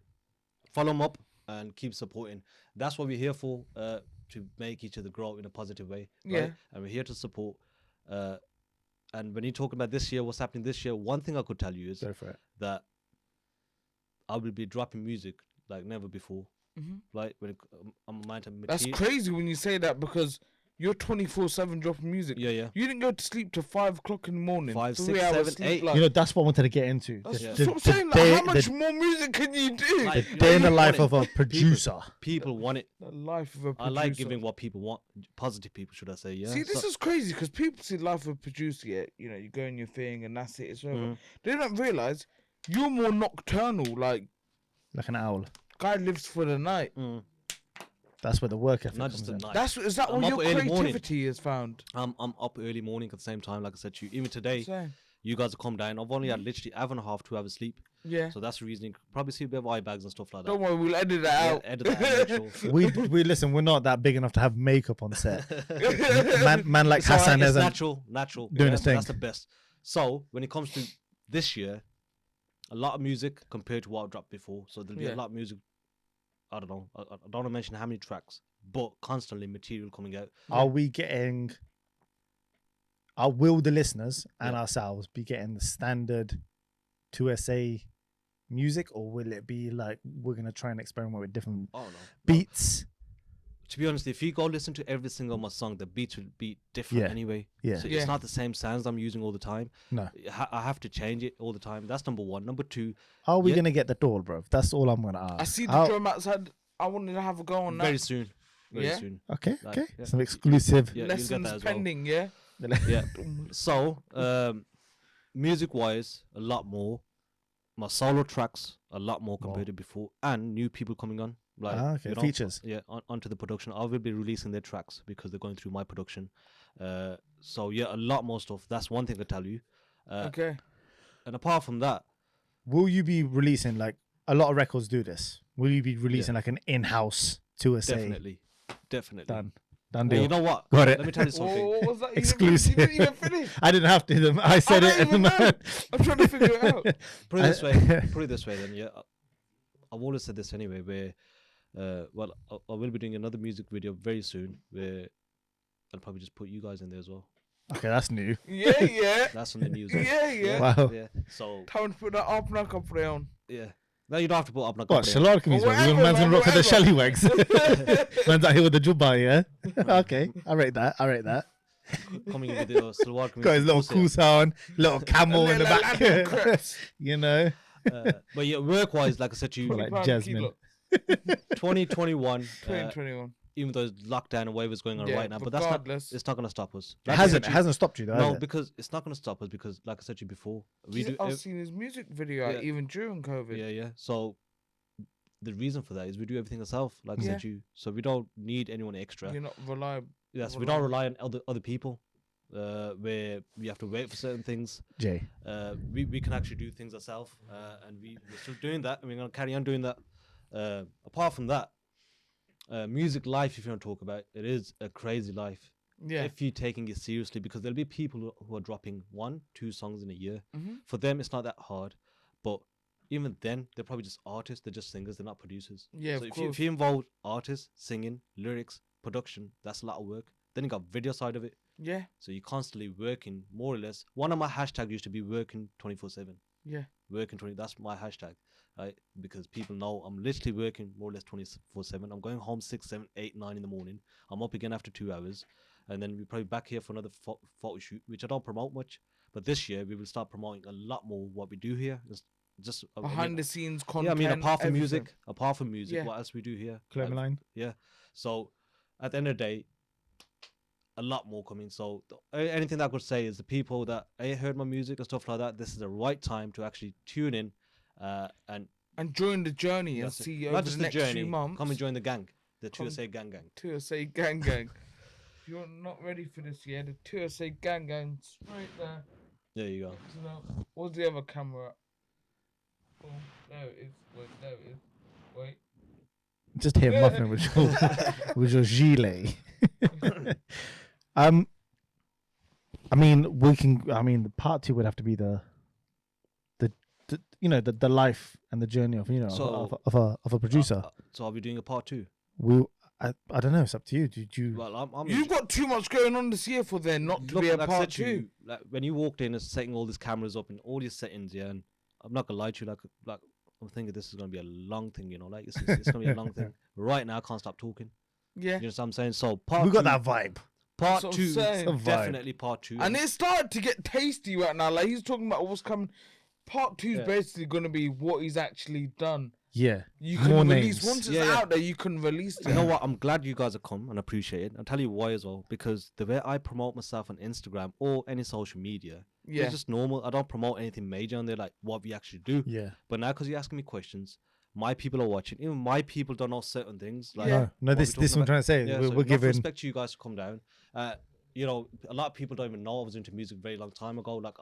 Follow them up and keep supporting. That's what we're here for, to make each other grow in a positive way. Yeah. Right? And we're here to support. And when you talk about this year, what's happening this year, one thing I could tell you is Go for it. that I will be dropping music like never before. Mhm. Right? When I'm a man to That's crazy when you say that because you're 24/7 dropping music. Yeah, yeah. You didn't go to sleep till 5 o'clock in the morning. 5, 3 6, hours 7, sleep, 8. Like, You know, that's what I wanted to get into. that's Yeah. what I'm saying. Like, how much more music can you do? Like, The day in the people life want of it. a producer. People want it. The life of a producer. I like giving what people want. Positive people, should I say? Yeah. See, this So- is crazy because people see life of a producer. Yeah, you know, you go in your thing and that's it. It's over. Mhm. They don't realize you're more nocturnal. Like, Like an owl. guy lives for the night. Mm. That's where the work ethic Not comes just at in. night. Is that I'm what up your early morning. creativity has found? I'm up early morning at the same time, like I said to you. Even today, Saying. you guys have come down. I've only had literally hour and a half, 2 hours sleep. Yeah. So that's the reason you could probably see a bit of eye bags and stuff like that. Don't worry, we'll edit that Yeah, out. edit that out, make sure. We listen. We're not that big enough to have makeup on set. man like It's alright, Hassan it's hasn't. natural. doing his That's thing. the best. So when it comes to this year, a lot of music compared to what I dropped before. So there'll be Yeah. a lot of music. I don't know. I don't want to mention how many tracks, but constantly material coming out. Are we getting? Will the listeners and Yeah. ourselves be getting the standard 2SA music, or will it be like we're gonna try and experiment with different Oh no. beats? To be honest, if you go listen to every single my song, the beats will be different Yeah. anyway. Yeah. So Yeah. it's not the same sounds I'm using all the time. No. I have to change it all the time. That's number one. Number two, Are we Yeah. gonna get the doll, bro? That's all I'm gonna ask. I see the How- drum outside. I wanted to have a go on that. very soon. Very Yeah? soon. Okay, Like, okay. yeah. Some exclusive. Yeah, you'll get Lessons that as well. pending, yeah? Yeah. So, music wise, a lot more. My solo tracks, a lot more compared to before, and new people coming on. Like, Okay, you know, features. Yeah, onto the production. I will be releasing their tracks because they're going through my production. So yeah, a lot more stuff. That's one thing I tell you. Okay. And apart from that, Will you be releasing like a lot of records do this? Will you be releasing like an in-house 2SA? definitely. Done And deal. you know what? Got it. Let me tell you something. What was that? You Exclusive. didn't even finish. I didn't have to. I said I it. don't even know. I'm trying to figure it out. Put it this way. Put it this way. Then, yeah. I've always said this anyway. Where, well, I will be doing another music video very soon. Where I'll probably just put you guys in there as well. Okay, that's new. Yeah, yeah. That's on the news. Yeah, yeah. Wow. Yeah. So Time to put that up and I can put it on. yeah. No, you don't have to put up. What? Shalard can be Or Man's whatever, gonna man, rock with the whatever. shallywags. Man's out here with the jubba, yeah? Okay, I rate that. coming in with your salwar Got his little kusa on, little camel in the Little back. lamb crepes. You know? But yeah, work wise, like I said to you, Like £20 Jasmine. kilo. 2021. 2021. even though lockdown and whatever's going on Yeah, right now, but regardless. it's not going to stop us. It Like I said hasn't. to It you- hasn't stopped you though. No, has it? because it's not going to stop us because, like I said to you before, we do. I've seen his music video Yeah. even during COVID. Yeah. So the reason for that is we do everything ourselves, like I Yeah. said to you. So we don't need anyone extra. You're not reliable. Yes, we don't rely on other people. Where we have to wait for certain things. Jay. We can actually do things ourselves, and we're still doing that, and we're going to carry on doing that. Apart from that, music life, if you want to talk about, it is a crazy life. Yeah. If you're taking it seriously, because there'll be people who are dropping 1-2 songs in a year. Mhm. For them, it's not that hard, but even then, they're probably just artists. They're just singers. They're not producers. Yeah, So of if course. you involve artists, singing, lyrics, production, that's a lot of work. Then you got video side of it. Yeah. So you're constantly working, more or less. One of my hashtags used to be working 24/7. Yeah. Working 20. That's my hashtag, right? Because people know I'm literally working more or less 24/7. I'm going home 6, 7, 8, 9 in the morning. I'm up again after 2 hours, and then we're probably back here for another photo shoot, which I don't promote much. But this year we will start promoting a lot more what we do here. It's just Behind the scenes yeah, content. I mean, apart from everything. music, Yeah. what else we do here? Clementine. Yeah. So at the end of the day, a lot more coming. So anything that I could say is the people that heard my music and stuff like that, this is the right time to actually tune in and And join the journey and that's it. see Not over just the the next journey. few months. Come and join the gang, the Come- 2SA gang. TSA gang gang. If you're not ready for this yet, the TSA gang gang straight there. There you go. You know, what's the other camera? Oh, there it is. Wait, there it is. Wait. Just him muffling with your gilet. I mean, we can. I mean, the part 2 would have to be the you know the life and the journey of So- of a producer. So I'll be doing a part 2. I don't know. It's up to you. Did you? Well, I'm You've got too much going on this year for there not to Look, be a like I part said to 2. you, like when you walked in and setting all these cameras up and all these settings, yeah, and I'm not gonna lie to you, like I'm thinking this is gonna be a long thing, like it's gonna be a long thing. Right now, I can't stop talking. Yeah. You know what I'm saying? So part We got 2, that vibe. part That's what I'm 2, saying. It's a vibe. definitely part 2. And it started to get tasty right now. Like he's talking about what's coming. Part 2 is Yeah. basically going to be what he's actually done. Yeah. You can More release names. once it's Yeah, yeah. out there. You can release it. You know what? I'm glad you guys have come and appreciate it. I'll tell you why as well. Because the way I promote myself on Instagram or any social media, Yeah. it's just normal. I don't promote anything major on there, like what we actually do. Yeah. But now, because you're asking me questions, my people are watching. Even my people don't know certain things. Like Yeah. No. what This we're is what I'm talking trying to say. Yeah, we're so enough giving. respect to you guys to come down. You know, a lot of people don't even know I was into music a very long time ago. Like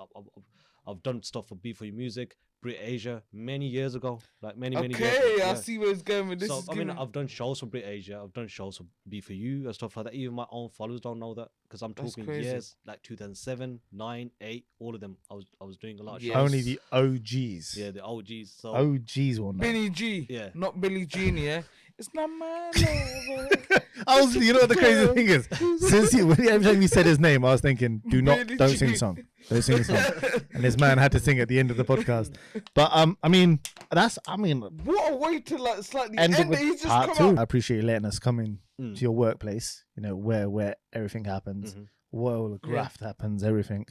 I've done stuff for Beat For You Music, Brit Asia, many years ago. Like many years ago. Okay, I Yeah. see where it's going with this. So is I mean, giving- I've done shows for Brit Asia. I've done shows for Beat For You and stuff like that. Even my own followers don't know that because I'm That's talking crazy. years, like 2007, 9, 8, all of them. I was doing a lot of Yes. shows. Only the OGs. Yeah, the OGs. So OGs will know. Billy G. Yeah. Not Billy Jr. It's not my lover. I was, you know what the crazy thing is? Since every time you said his name, I was thinking, Billy don't sing Jean. the song. Don't sing the song. And this man had to sing at the end of the podcast. But I mean, What a way to like slightly end end it it. He's with just part come 2. out. I appreciate you letting us come in Mm. to your workplace, where everything happens, Mhm. where all the graft happens, everything.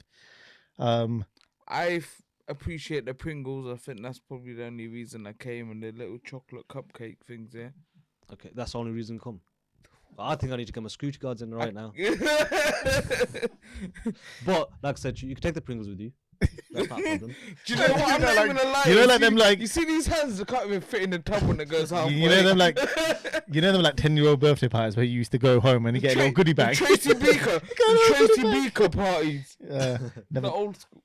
I appreciate the Pringles. I think that's probably the only reason I came, and the little chocolate cupcake things there. okay, that's the only reason to come. I think I need to get my security guards in right now. But like I said, you can take the Pringles with you. That's not a problem. Do you know what? I'm not even gonna lie. you know, like see, them, like- you see these hands that can't even fit in the tub when it goes halfway. You know them like 10-year-old birthday parties where you used to go home and you get a little goodie bag. Tracy Beaker, the Tracy Beaker parties, Never. the old school.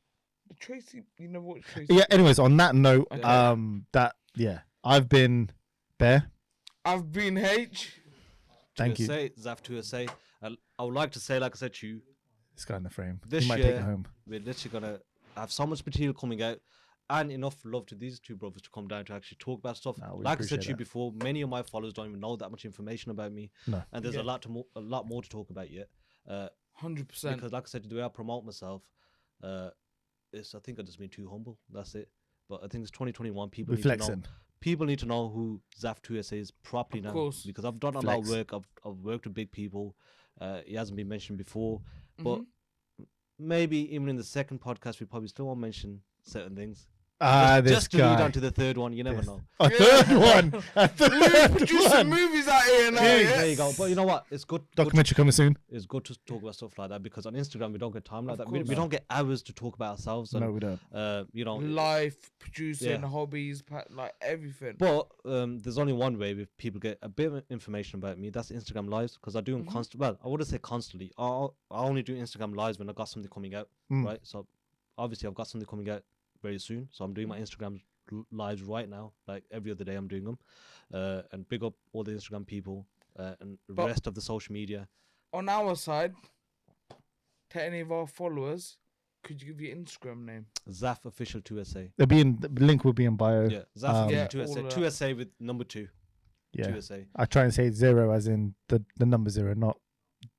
The Tracy, you know what Tracy? Yeah. Anyways, on that note, Okay. I've been Bear. I've been H. Thank you. Zaff 2SA. I would like to say, like I said to you, This guy in the frame. This You might take year- it home. we're literally gonna have so much material coming out and enough love to these two brothers to come down to actually talk about stuff. No, we Like I said appreciate to you that. before, many of my followers don't even know that much information about me, No. and there's Yeah. a lot more to talk about yet. 100%. Because, like I said, the way I promote myself, is I think I've just been too humble. That's it. But I think it's 2021. People need to know. Reflexing. People need to know who Zaff 2SA is properly now. course. Because I've done a lot of Flex. work. I've worked with big people. He hasn't been mentioned before, but Mhm. maybe even in the second podcast, we probably still won't mention certain things. This just to lead guy. on to the third one. You never This- know. A third one. A We're third producing one. movies out here now. Jeez. yeah? There you go. But you know what? It's good. Documentary coming soon. It's good to talk about stuff like that because on Instagram we don't get time like Of that. We course. don't get hours to talk about ourselves. And, No, we don't. you know, Life, producing, Yeah. hobbies, like everything. But there's only one way if people get a bit of information about me. That's Instagram lives because I do them constantly. Well, I wouldn't say constantly. I only do Instagram lives when I got something coming out, right? So obviously I've got something coming out very soon. So I'm doing my Instagram lives right now. Like every other day I'm doing them. And big up all the Instagram people and the But- rest of the social media. On our side, to any of our followers, could you give your Instagram name? Zaff official 2SA. The link will be in bio. Yeah, Zaff Yeah, official 2SA. all 2SA with number 2. Yeah. 2SA. I try and say 0 as in the number 0, not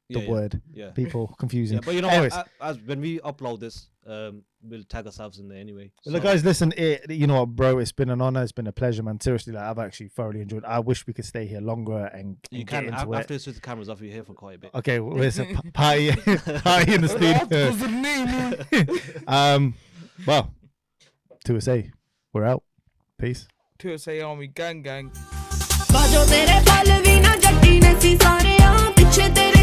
the Yeah, word. Yeah. People confusing. Yeah, but you know Anyways, what? As when we upload this, we'll tag ourselves in there anyway. look, guys, listen. You know what, bro? It's been an honor. It's been a pleasure, man. Seriously, like I've actually thoroughly enjoyed. I wish we could stay here longer and you get can into after it. this with the cameras off. You're here for quite a bit. Okay, well, it's a party, party in the studio. Well, 2SA, we're out. Peace. To say Army Gang Gang. ਬਾਜੋ ਤੇਰੇ ਪਲ ਵੀ ਨਾ ਜੱਟੀ ਨੇ ਸੀ ਸਾਰਿਆਂ ਪਿੱਛੇ ਤੇਰੇ